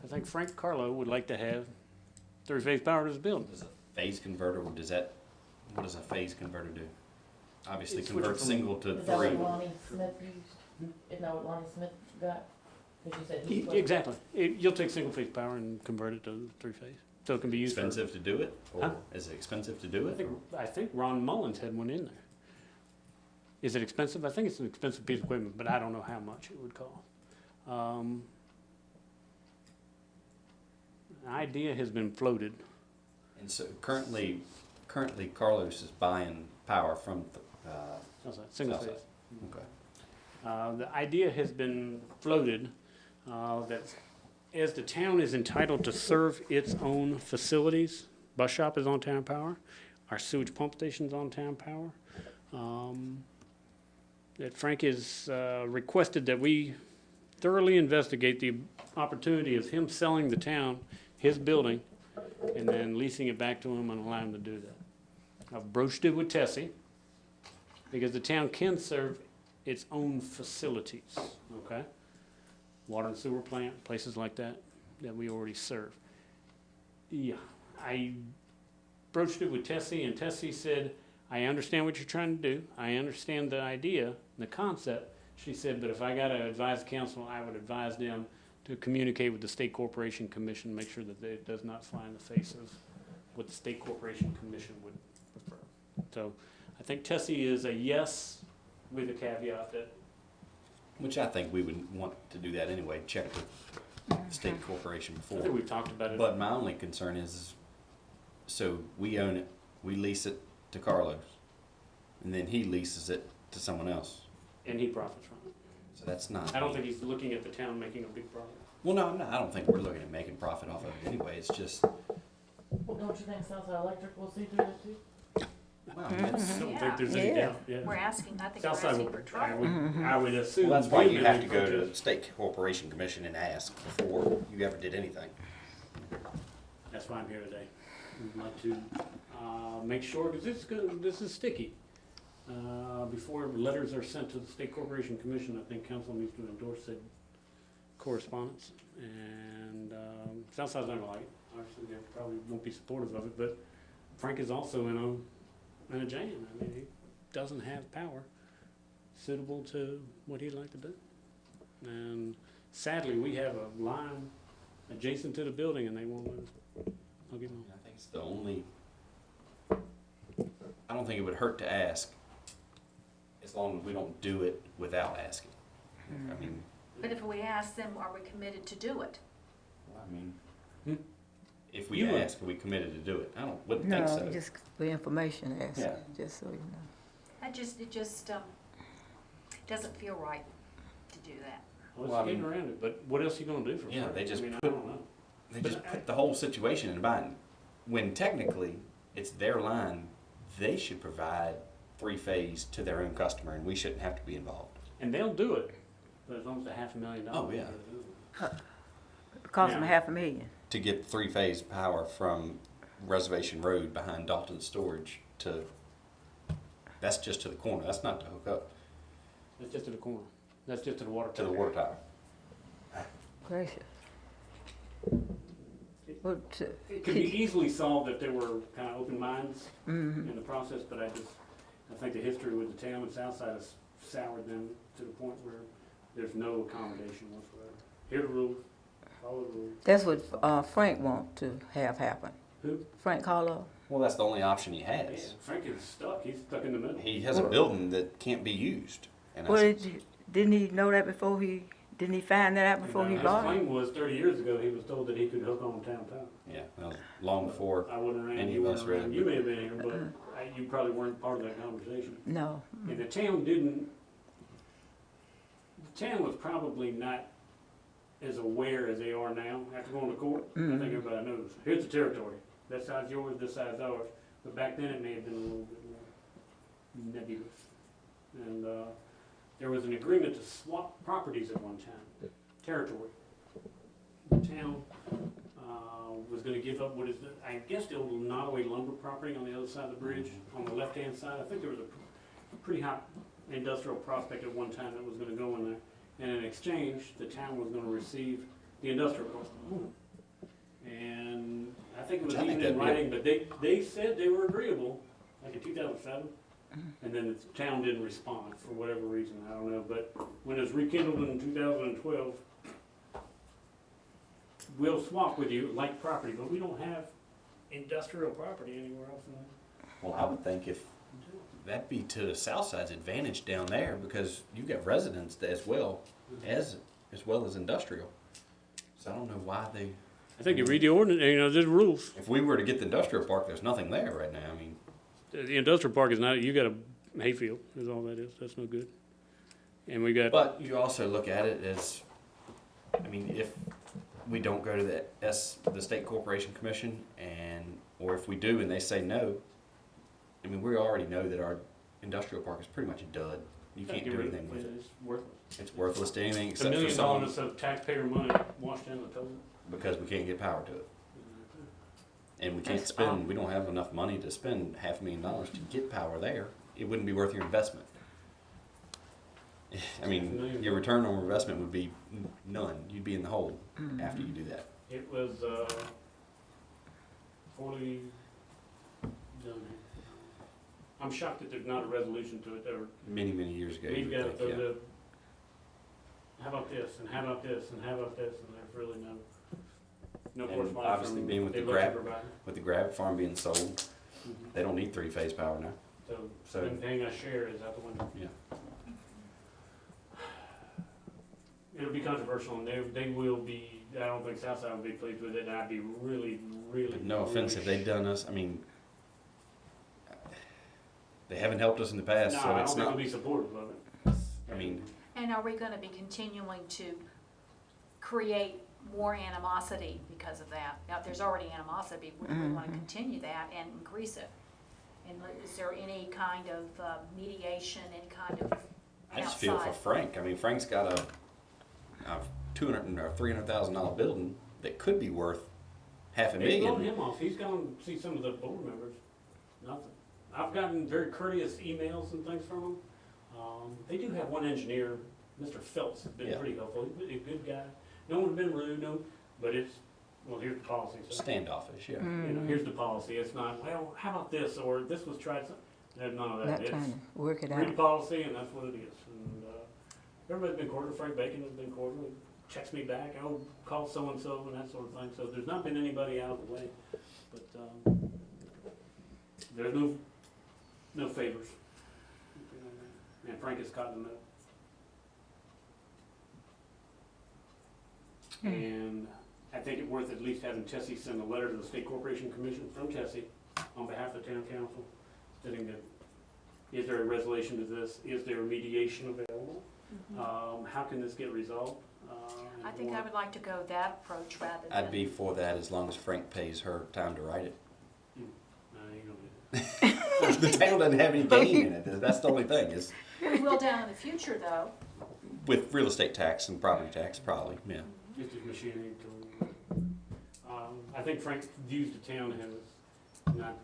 I think Frank Carlo would like to have three-phase power to his building. Does a phase converter, what does a phase converter do? Obviously It's convert switching single to Is that three. what Lonnie Smith used? Isn't that what Lonnie Smith got? Because you said he was. Exactly. You'll take single-phase power and convert it to three-phase, so it can be used for. Expensive to do it? Or Huh? is it expensive to do it? I think Ron Mullins had one in there. Is it expensive? I think it's an expensive piece of equipment, but I don't know how much it would cost. An idea has been floated. And so currently Carlos is buying power from, Single phase. Southside. Okay. The idea has been floated that as the town is entitled to serve its own facilities, bus shop is on town power, our sewage pump station's on town power, that Frank has requested that we thoroughly investigate the opportunity of him selling the town his building and then leasing it back to him and allowing him to do that. I've broached it with Tessie because the town can serve its own facilities, okay? Water and sewer plant, places like that, that we already serve. Yeah, I broached it with Tessie, and Tessie said, I understand what you're trying to do. I understand the idea, the concept. She said, but if I gotta advise council, I would advise them to communicate with the State Corporation Commission, make sure that it does not fly in the face of what the State Corporation Commission would prefer. So I think Tessie is a yes, with a caveat that. Which I think we would want to do that anyway, check with the state corporation I before. think we've talked about it. But my only concern is, so we own it, we lease it to Carlos, and then he leases it to someone else. And he profits from it. So that's not. I don't think he's looking at the town making a big profit. Well, no, I'm not. I don't think we're looking at making profit off of it anyway. It's just, Well, don't you think Southside Electric will see through that too? well, I that's, don't Yeah. think there's any Yeah. doubt, yeah. We're asking, I think we're Southside, asking for trouble. I would assume. well, that's why you vehemently have to go to protest. the state corporation commission and ask before you ever did anything. That's why I'm here today. We'd like to, make sure, because this is sticky. Before letters are sent to the State Corporation Commission, I think council needs to endorse said correspondence. And, Southside's not gonna like it. Obviously, they probably won't be supportive of it, but Frank is also in a jam. I mean, he doesn't have power suitable to what he'd like to do. And sadly, we have a line adjacent to the building and they won't let us. I'll give them. I think it's the only, I don't think it would hurt to ask, as long as we don't do it without asking. I mean, But if we ask them, are we committed to do it? I mean, Hmm? if we You would. ask, are we committed to do it? Wouldn't think so. No, just for information asking, Yeah. just so you know. It just doesn't feel right to do that. Well, Well, I it's getting mean- around it, but what else are you gonna do for Yeah, Frank? they just I mean, I put- don't know. They just put the whole situation in a bind. When technically, it's their line, they should provide three-phase to their own customer, and we shouldn't have to be involved. And they'll do it, but as long as it's $500,000. Oh, yeah. It cost them Yeah. $500,000. To get three-phase power from Reservation Road behind Dalton Storage to, that's just to the corner, that's not to hook up That's just to the corner. That's just to the water. to the tower. water tower. Gracious. Well, It could be easily solved if there were kind of open minds mhm. in the process, but I think the history with the town and Southside has soured them to the point where there's no accommodation whatsoever. Here the rules, follow the rules. That's what Frank want to have happen. Who? Frank Harlow. Well, that's the only option he Yeah, has. Frank is stuck, he's stuck in the middle. He has a building that can't be used. And Well, that's, didn't he know that before didn't he find that out before he His bought it? claim was 30 years ago, he was told that he could hook on town power. yeah, that was long before. I wasn't around, Any you of weren't us around, really, you but- may have been here, but you probably weren't part of that conversation. No. And the town was probably not as aware as they are now after going to court. I think everybody knows. Here's the territory. That side's yours, this side's ours. But back then it may have been a little bit more nebulous. And, there was an agreement to swap properties at one time, territory. The town, was gonna give up what is, I guess the old Nottaway lumber property on the other side of the bridge, on the left-hand side. I think there was a pretty hot industrial prospect at one time that was gonna go in there. And in exchange, the town was gonna receive the industrial park. And I think it was I think even in that'd be writing, but they said they were agreeable, like in 2007. And then the town didn't respond for whatever reason, I don't know. But when it was rekindled in 2012, we'll swap with you like property, but we don't have industrial property anywhere else in there. Well, I would think if, that'd be to the south side's advantage down there, because you've got residents as well as industrial. So I don't know why they, I think you read the ordinance, you know, there's rules. if we were to get the industrial park, there's nothing there right now, I mean. The industrial park is not, you got a hayfield, is all that is, that's no good. And we got, But you also look at it as, I mean, if we don't go to the State Corporation Commission, or if we do and they say no, I mean, we already know that our industrial park is pretty much a dud. You can't do anything with it. It's worthless. It's worthless to anything It's $1 except for million some, of taxpayer money washed down the toilet. because we can't get power to it. And we can't That's spend, we don't have enough money to spend $500,000 to get power there. It wouldn't be worth your investment. I mean, your return on investment would be none. You'd be in the hole after you do that. It was, fully done. I'm shocked that there's not a resolution to it, or Many, many years ago. you we've would got think, yeah. the, how about this, and how about this, and how about this, and there's really no And correspondence obviously from being with the electric grab- provider. With the Gravit farm being sold, they don't need three-phase power now. So, So- them paying us share is out the window. Yeah. It'll be controversial, and they will be, I don't think Southside will be pleased with it, and I'd be really, really. No offense, really if they've done us, I mean, they haven't helped us in the past, No, so I it's don't think not, they'll be supportive of it. I mean, And are we gonna be continuing to create more animosity because of that? Now, there's already animosity, we wanna continue that and increase it. And is there any kind of mediation, any kind of I just feel for outside? Frank. I mean, Frank's got a $200,000 or $300,000 building that could be worth They've blown $500,000. him off, he's gone to see some of the board members, nothing. I've gotten very courteous emails and things from them. They do have one engineer, Mr. Phelps, has been Yeah. pretty helpful, he's a good guy. No one's been rude, no, but it's, well, here's the policy, so. Standoffish, yeah. You know, here's the policy, it's not, well, how about this, or this was tried, there's none of that. Not It's trying to work it read the out. policy, and that's what it is. And, everybody's been cordial, Frank Bacon has been cordial, he checks me back, oh, call so-and-so, and that sort of thing, so there's not been anybody out of the way. But, there's no favors. And Frank has caught the note. And I think it worth at least having Tessie send a letter to the State Corporation Commission from Tessie on behalf of the town council, stating that, is there a resolution to this? Is there a mediation available? How can this get resolved? I think I would like to go that approach rather than. I'd be for that as long as Frank pays her time to write it. No, you don't do that. The town doesn't have any gain in it. That's the only thing, is We will down in the future, though. with real estate tax and property tax, probably, yeah. Just his machinery to, I think Frank views the town as not,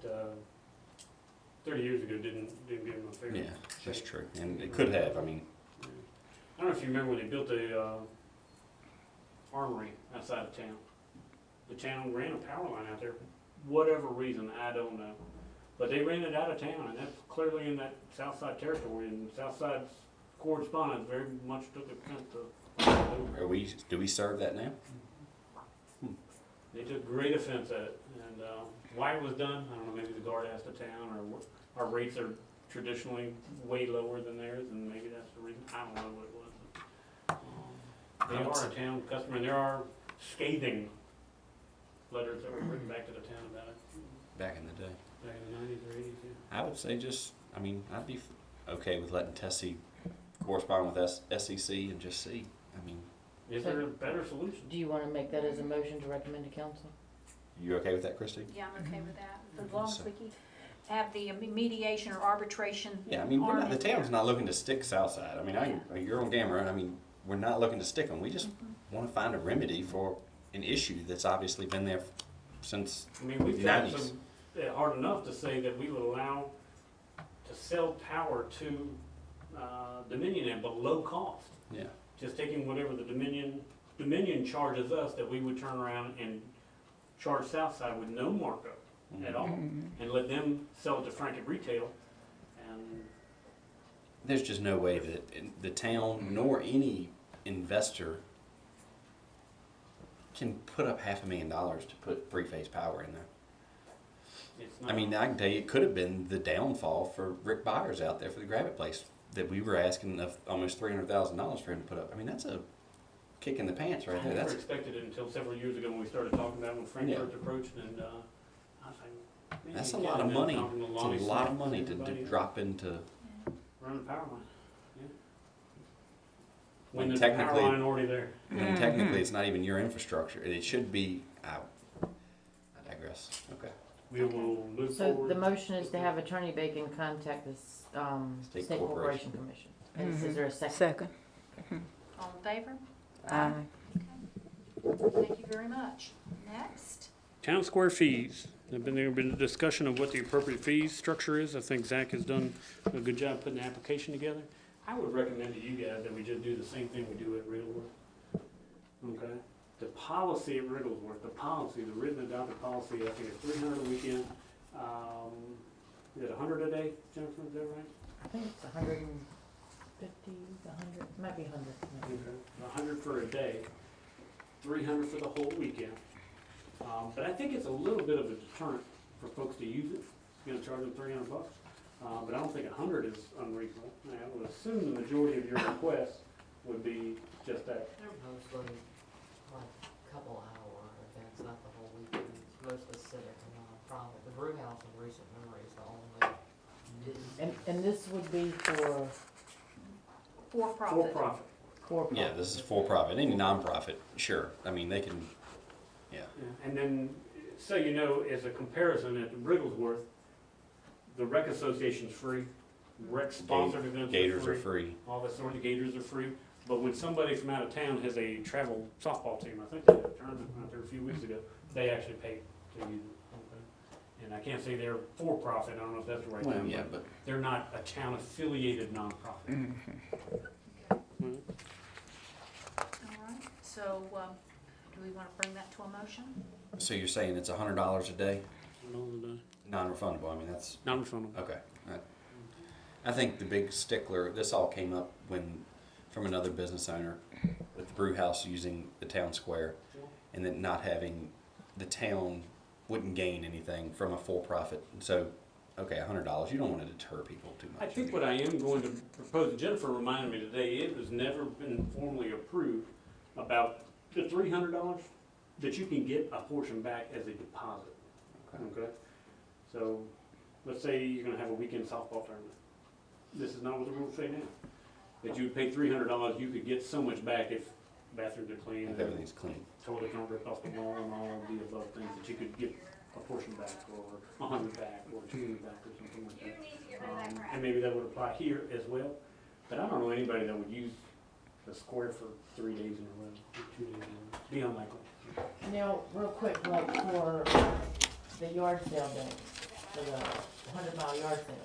30 years ago didn't give him a fair. Yeah, that's true. And it could have, I mean, I don't know if you remember when they built the, armory outside of town. The town ran a power line out there, whatever reason, I don't know. But they ran it out of town, and that's clearly in that south side territory, and south side's correspondence very much took offense to. do we serve that now? They took great offense at it, and why it was done, I don't know, maybe the guard asked the town, or our rates are traditionally way lower than theirs, and maybe that's the reason, I don't know what it was. They are a town customer, and there are scathing letters that were written back to the town about it, Back in the day. back in the 90s or 80s, yeah. I would say just, I mean, I'd be okay with letting Tessie correspond with SEC and just see. I mean, Is there a better solution? Do you wanna make that as a motion to recommend to council? you okay with that, Christie? Yeah, I'm okay with that, as long as we keep have the mediation or arbitration. Yeah, I mean, we're arm not, the in there. town's not looking to stick Southside. I mean, you're on camera, I mean, we're not looking to stick them. We just wanna find a remedy for an issue that's obviously been there since I mean, we've tried 90s. some, hard enough to say that we would allow to sell power to Dominion at below cost. Yeah. Just taking whatever the Dominion charges us, that we would turn around and charge Southside with no markup at all, and let them sell it to Frank at retail. And There's just no way that the town nor any investor can put up $500,000 to put three-phase power in there. it's I not. mean, I can tell you, it could have been the downfall for Rick Byers out there for the Gravit place that we were asking of almost $300,000 for him to put up. I mean, that's a kick in the pants right I there. never That's expected it until several years ago when we started talking about it, when Frank Yeah. first approached, and I was like, man, that's a you lot can't of have money. been talking to It's Lonnie a lot of Smith money and to everybody drop into. run the power line. Yeah. When When there's a power technically- line already there. When technically it's not even your infrastructure. It should be out. I digress. Okay. We will move So forward. the motion is to have Attorney Bacon contact the State State Corporation. Corporation Commission. And is there a second? Second. All in favor? Aye. Thank you very much. Next. Town square fees. There been a discussion of what the appropriate fees structure is. I think Zach has done a good job putting the application together. I would recommend to you guys that we just do the same thing we do at Wrigglesworth. Okay? The policy at Wrigglesworth, the written adopted policy, I think it's $300 a weekend. Is it $100 a day, Jennifer, is that right? I think it's 150, 100, might be 100. maybe. $100 for a day, $300 for the whole weekend. But I think it's a little bit of a deterrent for folks to use it. You're gonna charge them $300, but I don't think 100 is unreasonable. I would assume the majority of your requests would be just that. They're mostly like a couple hour events, not the whole weekend. It's mostly civic and non-profit. The brew house in recent memory is the only business. And this would be for For-profit. For-profit. for-profit. Yeah, this is for profit. Any nonprofit, sure. I mean, they can. Yeah. Yeah. And then, so you know, as a comparison at Wrigglesworth, the rec association's free, rec sponsored events Gators are free. all the sort of gators are free. But when somebody from out of town has a travel softball team, I think they had a tournament out there a few weeks ago, they actually pay to use it. Okay? And I can't say they're for profit, I don't know if that's the right Well, term, yeah, but but they're not a town affiliated nonprofit. All right, so, do we wanna bring that to a motion? so you're saying it's $100 a day, non-refundable? I mean, that's Non-refundable. okay. I think the big stickler. This all came up from another business owner with the brew house using the town square, and then not having the town wouldn't gain anything from a for-profit. So, okay, $100. You don't want to deter people too I much. think what I am going to propose, and Jennifer reminded me today, it has never been formally approved about the $300 that you can get a portion back as a deposit. Okay? So, let's say you're gonna have a weekend softball tournament. This is not what the rules say now. That you would pay $300, you could get so much back if bathrooms are clean, If everything's clean. toilets don't rip off the wall, and all of the above things, that you could get a portion back, or 100 back, or 200 back, or something like that. And maybe that would apply here as well. But I don't know anybody that would use the square for 3 days in a row, or 2 days in a row. Be unlikely. Now, real quick, like for the yard sale day, for the 100-mile yard sale,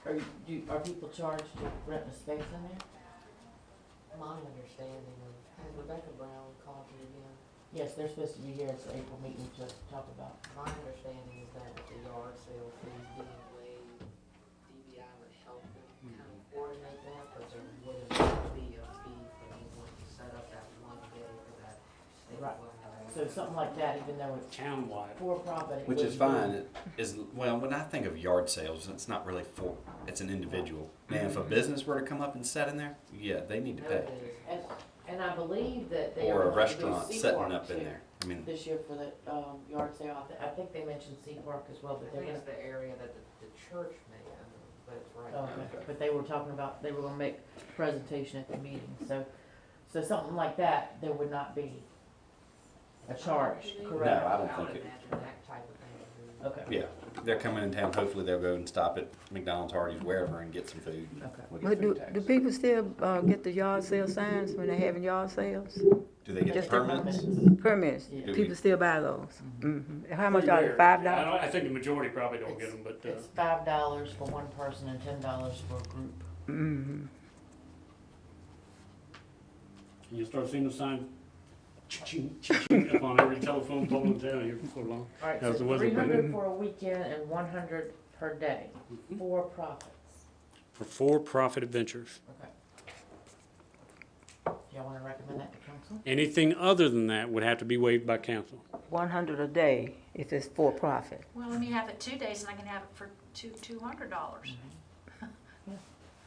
are people charged to rent a space in there? My understanding of, has Rebecca Brown called you again? Yes, they're supposed to be here at the April meeting to talk about. My understanding is that with the yard sale fees being waived, DBI would help them kind of coordinate that, but there wouldn't be a fee for anyone to set up that one day for that Right. statewide. So something like that, even though it's Townwide. for-profit. it Which is wouldn't fine. Well, when I think of yard sales, it's not really it's an individual. Now, if a business were to come up and set in there, yeah, they need to No pay. business. And I believe that they Or are a going to do restaurant Sea setting Park up in too there. I mean, this year for the yard sale. I think they mentioned Sea Park as well, I but they're think gonna. it's the area that the church may own, but it's right Oh, now. okay. But they were talking about, they were gonna make a presentation at the meeting, so something like that, there would not be a charge, No, correct? I don't I would think it. imagine that type of thing would be. Okay. yeah, they're coming in town, hopefully they'll go and stop at McDonald's, Hardee's, wherever, and get some food. Okay. We'll get But food do taxes. people still, get the yard sale signs when they're having yard sales? Do they get Just the the permits? Permits, Yeah. Do people we- still buy those? Mm-hmm. How much Pretty are they, rare. $5? I think the majority probably don't get them, but, It's $5 for one person and $10 for a group. Mm-hmm. you'll start seeing the sign cha-ching, cha-ching up on every telephone pole in town here before long. All right, How's so the weather been? 300 for a weekend and 100 per day, for profits. For for-profit adventures. Okay. Do y'all wanna recommend that to council? Anything other than that would have to be waived by council. 100 a day if it's for profit. Well, let me have it 2 days and I can have it for $200.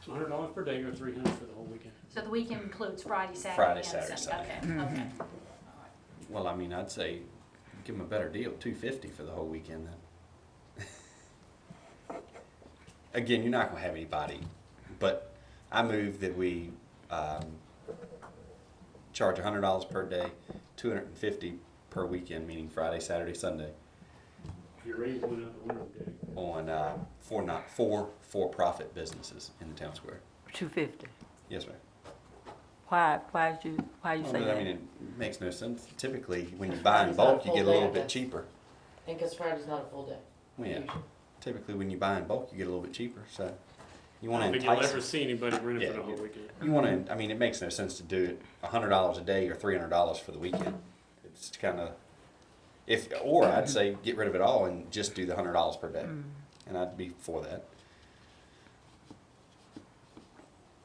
$100 per day or $300 for the whole weekend. So the weekend includes Friday, Saturday, Friday, and Saturday, Sunday. Sunday. Okay, okay. Well, I mean, I'd say give them a better deal, $250 for the whole weekend then. Again, you're not gonna have anybody, but I move that we, charge $100 per day, $250 per weekend, meaning Friday, Saturday, Sunday, Your raise went up the winter day. on, for-profit businesses in the town square. 250. Yes, ma'am. Why you Well, say I that? mean, it makes no sense. Typically, when you Because buy in Friday's not a bulk, you full get a day, little I bit guess. cheaper. And cause Friday's not a full day. Well, yeah. usually. Typically, when you buy in bulk, you get a little bit cheaper, so you I wanna don't think you'll entice. ever see anybody rent it Yeah, for the whole yeah. weekend. You wanna, I mean, it makes no sense to do it $100 a day or $300 for the weekend. It's kinda, or I'd say get rid of it all and just do the $100 per day. And I'd be for that.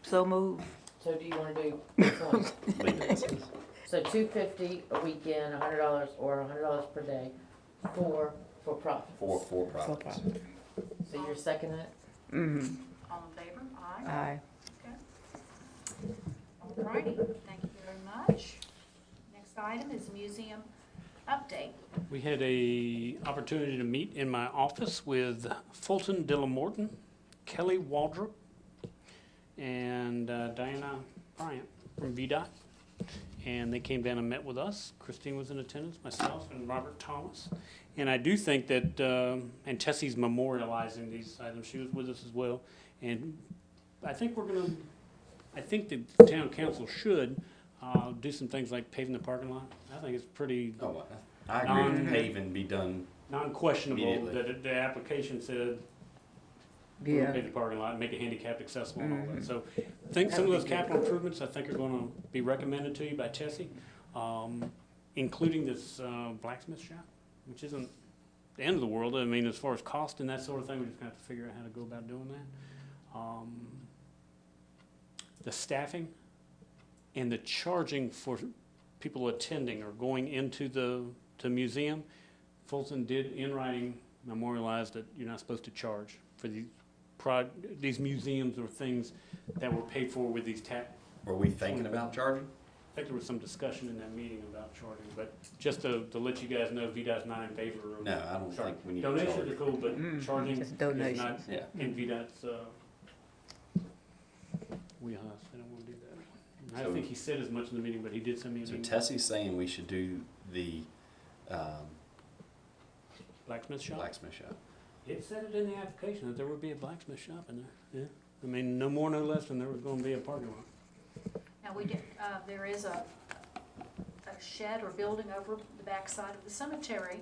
So move. So do you wanna do which one? Leave it as is. So $250 a weekend, $100 or $100 per day for profits. For profits. So you're seconding it? Mm-hmm. All in favor? Aye. Aye. Okay. All righty, thank you very much. Next item is museum update. We had a opportunity to meet in my office with Fulton Dillamorton, Kelly Waldrop, and Diana Bryant from VDOT. And they came down and met with us. Christine was in attendance, myself, and Robert Thomas. And I do think that, and Tessie's memorializing these items. She was with us as well. And I think I think the town council should do some things like paving the parking lot. I think it's pretty Oh, I agree with paving be done. non-questionable Immediately. that the application said Yeah. pave the parking lot, make it handicapped accessible and all that. So I think some of those capital improvements, I think are gonna be recommended to you by Tessie, including this blacksmith shop, which isn't the end of the world. I mean, as far as cost and that sort of thing, we just have to figure out how to go about doing that. The staffing and the charging for people attending or going into the museum, Fulton did in writing memorialize that you're not supposed to charge for these museums or things that were paid for with these Were we thinking about charging? I think there was some discussion in that meeting about charging, but just to let you guys know, VDOT's not in favor of. No, I don't think we need to Donations charge. are cool, but charging Just is not donations. Yeah. in VDOT's, wheelhouse. They don't wanna do that. I So- think he said as much in the meeting, but he did send me an So email. Tessie's saying we should do the Blacksmith shop? blacksmith shop. It said it in the application that there would be a blacksmith shop in there, yeah. I mean, no more, no less than there was gonna be a parking lot. Now, there is a shed or building over the backside of the cemetery,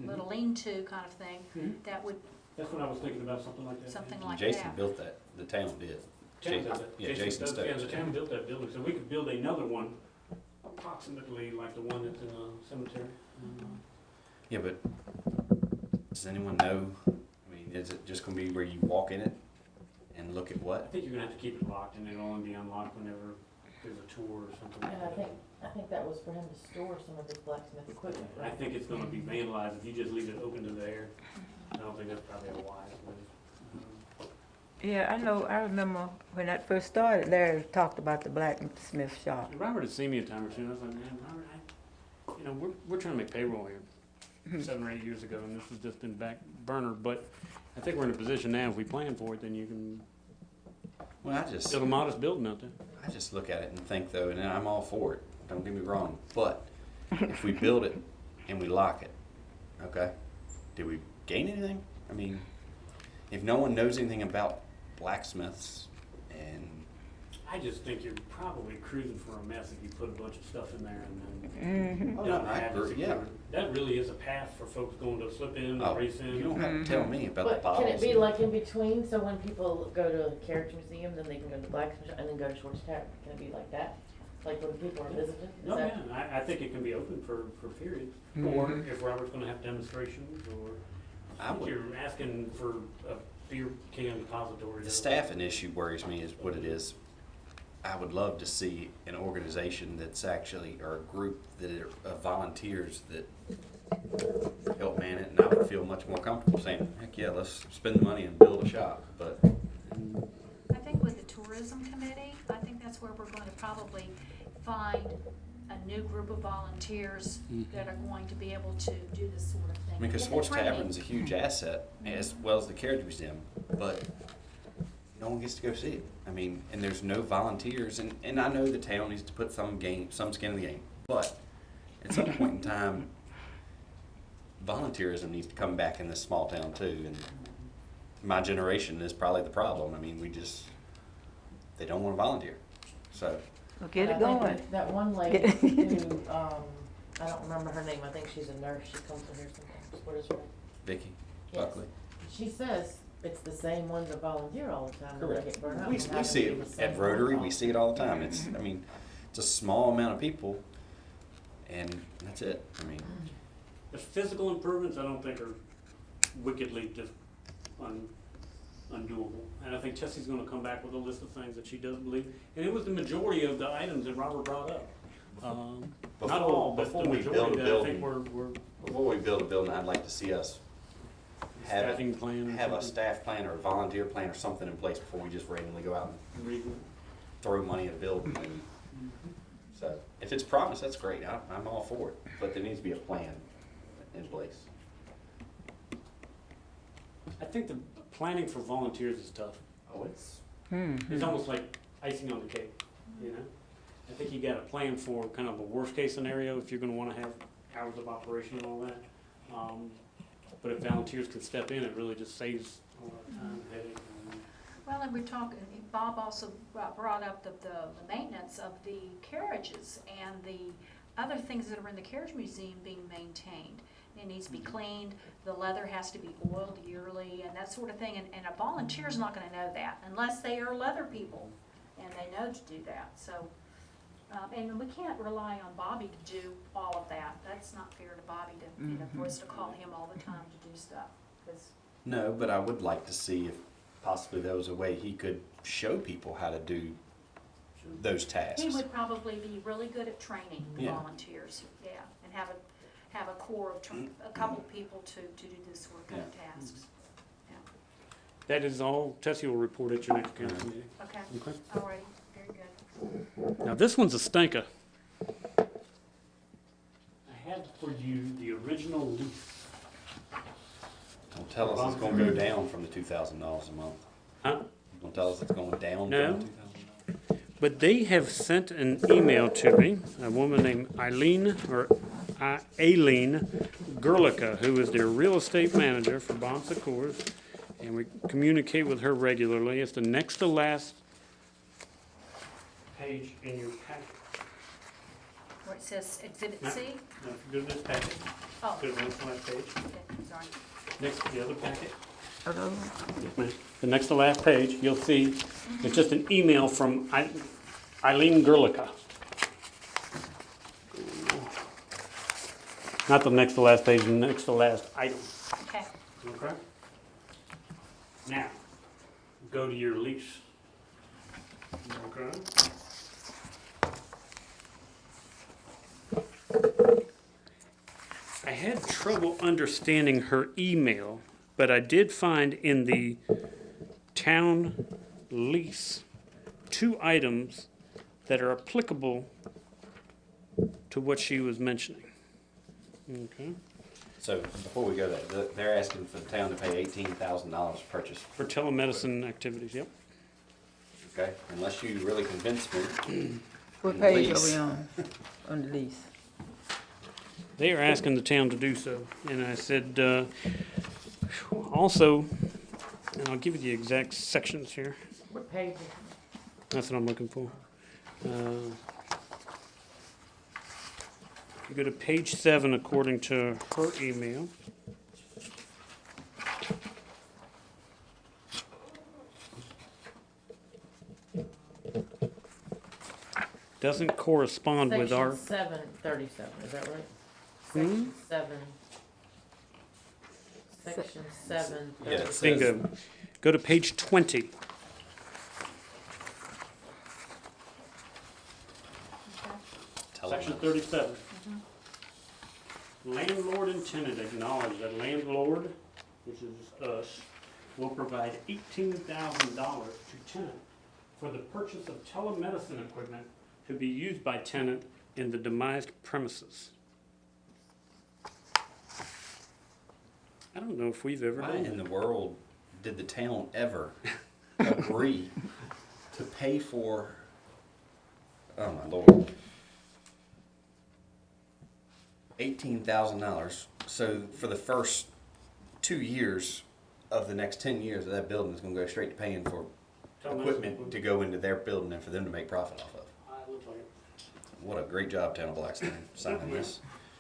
little lean-to kind of thing, Mhm. that would, That's what I was thinking about, something like that. something yeah. like Jason that. built that, the town did. Town Jason- does it. yeah, Jason does- Yeah, Stokes. the town built that building, so we could build another one approximately like the one that's in the cemetery. Yeah, but does anyone know, I mean, is it just gonna be where you walk in it and look at I what? think you're gonna have to keep it locked, and it'll only be unlocked whenever there's a tour or something like And that. I think that was for him to store some of his blacksmith equipment, I right? think it's gonna be vandalized if you just leave it open to the air. I don't think that's probably a wise move. Yeah, I remember when that first started, Larry talked about the blacksmith shop. And Robert had seen me a time or two, and I was like, man, Robert, we're trying to make payroll here 7 or 8 years ago, and this has just been back burner, but I think we're in a position now, if we plan for it, then you can Well, I just build a modest building out there. look at it and think though, and I'm all for it, don't get me wrong, but if we build it and we lock it, okay, did we gain anything? I mean, if no one knows anything about blacksmiths and I just think you're probably cruising for a mess if you put a bunch of stuff in there and then Oh, no, don't I have it agree, yeah. secured. That really is a path for folks going to slip in, Oh, race in. you don't have to tell me about the But bottles. can it be and- like in between, so when people go to a carriage museum, then they can go to the blacksmith shop and then go to Schwartz Tavern? Can it be like that? Like when people are visiting? Is No, that- yeah, I think it can be open for periods, or if Robert's gonna have demonstrations, or I I think would- you're asking for a beer can depository. The staffing issue worries me is what it is. I would love to see an organization that's actually, or a group that are of volunteers that help man it, and I would feel much more comfortable saying, heck yeah, let's spend the money and build a shop, but I think with the tourism committee, I think that's where we're going to probably find a new group of volunteers that are going to be able to do this sort of thing. I mean, because Get the Sports training. Tavern's a huge asset, as well as the Carriage Museum, but no one gets to go see it. I mean, and there's no volunteers, and I know the town needs to put some skin in the game, but at some point in time, volunteerism needs to come back in this small town too, and my generation is probably the problem. I mean, they don't want to volunteer, so. Well, get And it I think going. That one lady who, I don't remember her name, I think she's a nurse, she comes in here sometimes, what is her name? Vicky Yes. Buckley. She says it's the same ones that volunteer all the time, and they Correct. get burned out. We from having see to be it the same at Rotary, ones we all see it all the time. It's, I mean, it's a small amount of people, and that's it. I mean, The physical improvements, I don't think are wickedly just undoable. And I think Tessie's gonna come back with a list of things that she does believe, and it was the majority of the items that Robert brought up. Not all, but the before we build majority a that I think building, we're before we build a building, I'd like to see us have staffing plan. or have a something. staff plan or a volunteer plan or something in place before we just randomly go out and Re- throw money at a building. And so, if it's promised, that's great. I'm all for it, but there needs to be a plan in place. I think the planning for volunteers is tough. Oh, it's It's almost like icing on the cake, you know? I think you gotta plan for kind of a worst-case scenario if you're gonna wanna have hours of operation and all that. But if volunteers can step in, it really just saves a lot of time, headache. Well, and we're talking, Bob also brought up the maintenance of the carriages and the other things that are in the carriage museum being maintained. It needs to be cleaned, the leather has to be oiled yearly and that sort of thing, and a volunteer's not gonna know that unless they are leather people and they know to do that, so. And we can't rely on Bobby to do all of that. That's not fair to Bobby to, you know, for us to call him all the time to do stuff, 'cause no, but I would like to see if possibly there was a way he could show people how to do those tasks. he would probably be really good at training the Yeah. volunteers, yeah, and have a core of, a couple people to do this sort of kind of tasks. That is all. Tessie will report at your next council meeting. Okay, Okay. all righty, very good. Now, this one's a stinker. I had for you the original lease. Don't tell us it's gonna go down from the $2,000 a month. Huh? Don't tell us it's going down No. from the $2,000. But they have sent an email to me, a woman named Aileen Gerlica, who is their real estate manager for Bon Secours, and we communicate with her regularly. It's the next to last page in your packet. Where it says Exhibit No. C? Now, if you go to this packet, Oh, go to the next to last page. okay, sorry. Next to the other packet. Hello? Yes, ma'am. The next to last page, you'll see, it's just an email from Aileen Gerlica. Not the next to last page, the next to last item. Okay, Okay? Now, go to your lease. Okay? I had trouble understanding her email, but I did find in the town lease 2 items that are applicable to what she was mentioning. Okay? So before we go there, they're asking for the town to pay $18,000 to purchase, For telemedicine activities, yep. okay? Unless you really convince me. What page are Lease. we on the lease? They are asking the town to do so. And I said, Also, and I'll give you the exact sections here. What page? That's what I'm looking for. You go to page 7 according to her email. Doesn't correspond with our. Section 737, is that right? Hmm? Section 7. Yeah, it says- Bingo. Go to page 20. Section 37. Landlord and tenant acknowledge that landlord, which is us, will provide $18,000 to tenant for the purchase of telemedicine equipment to be used by tenant in the demised premises. I don't know if we've ever Why done in that. the world did the town ever agree to pay for, oh my lord, $18,000? So for the first 2 years of the next 10 years of that building is gonna go straight to paying for equipment to go into their building and for them to make profit off of. What a great job, Town of Blackstone, signing this.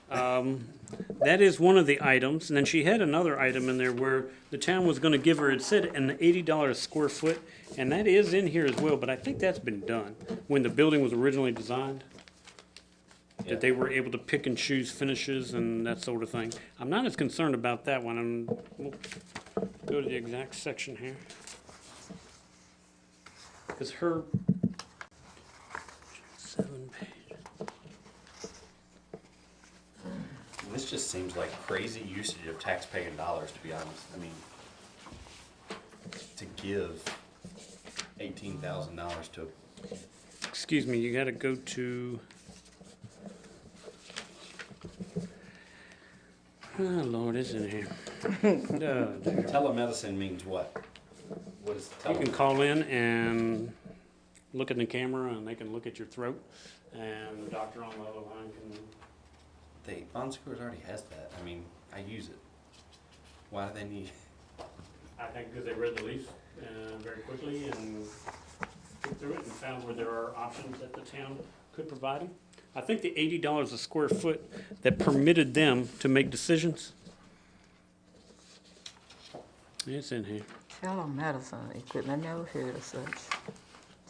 That is one of the items, and then she had another item in there where the town was gonna give her, it said an $80 a square foot, and that is in here as well, but I think that's been done. When the building was originally designed, Yeah. that they were able to pick and choose finishes and that sort of thing. I'm not as concerned about that one, we'll go to the exact section here. Because her 7 page. This just seems like crazy usage of taxpaying dollars, to be honest. I mean, to give $18,000 to, Excuse me, you gotta go to. Oh, Lord, it's in here. telemedicine means what? What is You can telemedicine? call in and look in the camera and they can look at your throat and the doctor on the other line can. Bon Secours already has that. I mean, I use it. Why do they need? I think because they read the lease very quickly and looked through it and found where there are options that the town could provide them. I think the $80 a square foot that permitted them to make decisions. It's in here. Telemedicine equipment, I never heard of such.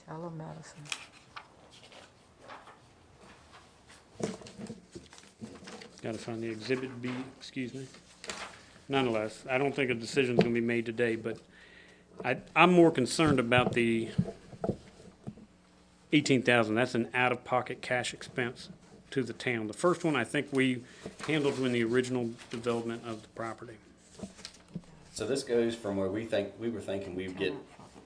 Telemedicine. Gotta find the exhibit B, excuse me. Nonetheless, I don't think a decision's gonna be made today, but I'm more concerned about the 18,000. That's an out-of-pocket cash expense to the town. The first one I think we handled in the original development of the property. So this goes from where we were thinking we'd get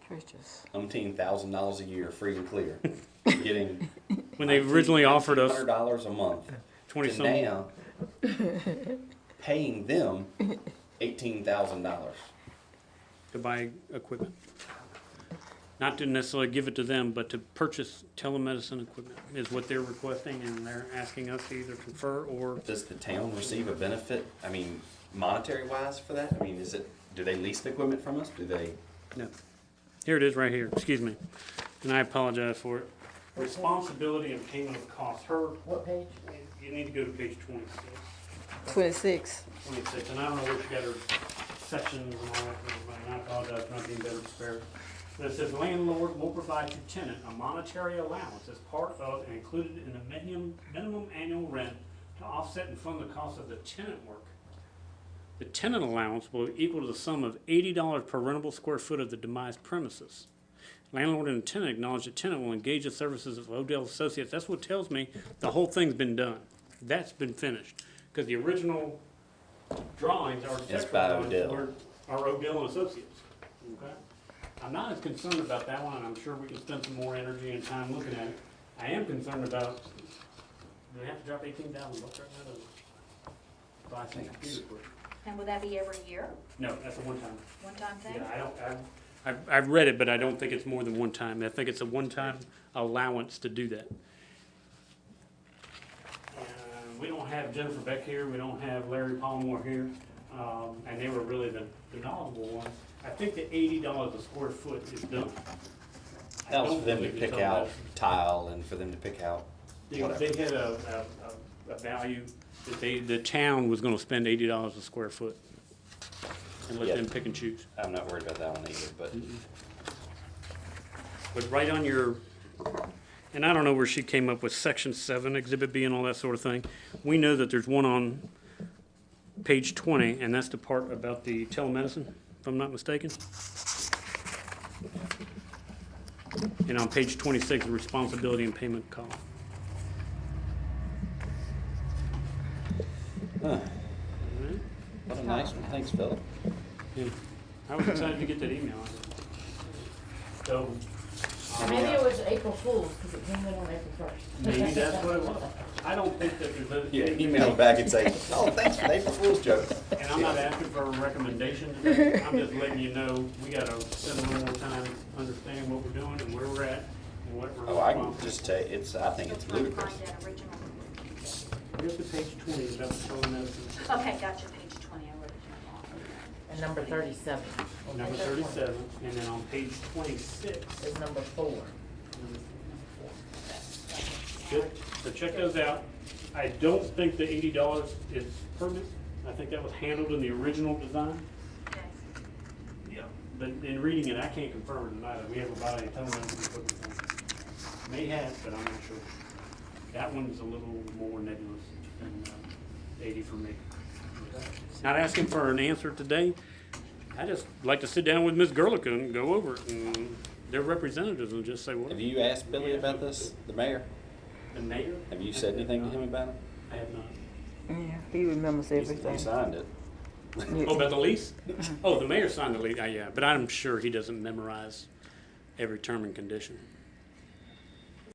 Purchase. $18,000 a year free and clear, getting When they originally offered us $100 a month, 20 to some, now paying them $18,000. to buy equipment. Not to necessarily give it to them, but to purchase telemedicine equipment is what they're requesting, and they're asking us to either confer or. Does the town receive a benefit? I mean, monetary wise for that? I mean, do they lease the equipment from us? Do they? No. Here it is right here, excuse me, and I apologize for it. Responsibility and payment of costs. What page? You need to go to page 26. 26. 26, and I don't know where she got her sections and all that, and I apologize for not being better prepared. But it says landlord will provide to tenant a monetary allowance as part of and included in the minimum annual rent to offset and fund the cost of the tenant work. The tenant allowance will equal to the sum of $80 per rentable square foot of the demised premises. Landlord and tenant acknowledge the tenant will engage the services of Odell Associates. That's what tells me the whole thing's been done. That's been finished. Because the original drawings, It's by Odell. are Odell and Associates. Okay? I'm not as concerned about that one, and I'm sure we can spend some more energy and time looking at it. I am concerned about, do we have to drop $18,000 right now to buy some computer equipment? And would that be every year, No, that's a one-time. one-time thing? Yeah, I've read it, but I don't think it's more than one time. I think it's a one-time allowance to do that. We don't have Jennifer Beck here, we don't have Larry Palmore here. and they were really the knowledgeable ones. I think the $80 a square foot is done. I That was don't for them to believe it's pick on out that. tile and for them to pick out They whatever. had a value that the town was gonna spend $80 a square foot and let Yeah. them pick and choose. I'm not worried about that one either, but But right on your, and I don't know where she came up with section 7, exhibit B and all that sort of thing. We know that there's one on page 20, and that's the part about the telemedicine, if I'm not mistaken. And on page 26, the responsibility and payment column. huh. What a nice one. Thanks, Philip. Yeah. I was excited to get that email. So, Maybe it was April Fool's, because it came in on April 1st. maybe that's what it was. I don't think that there's other. Yeah, email back and say, oh, thanks for the April Fool's joke. And I'm not asking for a recommendation today, I'm just letting you know, we gotta spend a little more time understanding what we're doing and where we're at, and what we're. Oh, I can just tell you, I think it's Still trying to ludicrous. find that original. Here's the page 20 about the telemedicine. Okay, gotcha, page 20, I wrote it down And number 37 Number 37, and then on page 26. is number 4. Good. So check those out. I don't think the $80 is permanent. I think that was handled in the original design. Okay. Yeah. But in reading it, I can't confirm it or deny it. We haven't bought any telemedicine equipment. May have, but I'm not sure. That one's a little more nebulous than 80 for me. Not asking for an answer today. I just like to sit down with Ms. Gerlica and go over it, and their representatives and just say, what? Have you asked Billy about this, the mayor? The mayor? Have you said anything to him about it? I have not. Yeah, he remembers He everything. signed it. Oh, about the lease? Oh, the mayor signed the lease, yeah, but I'm sure he doesn't memorize every term and condition.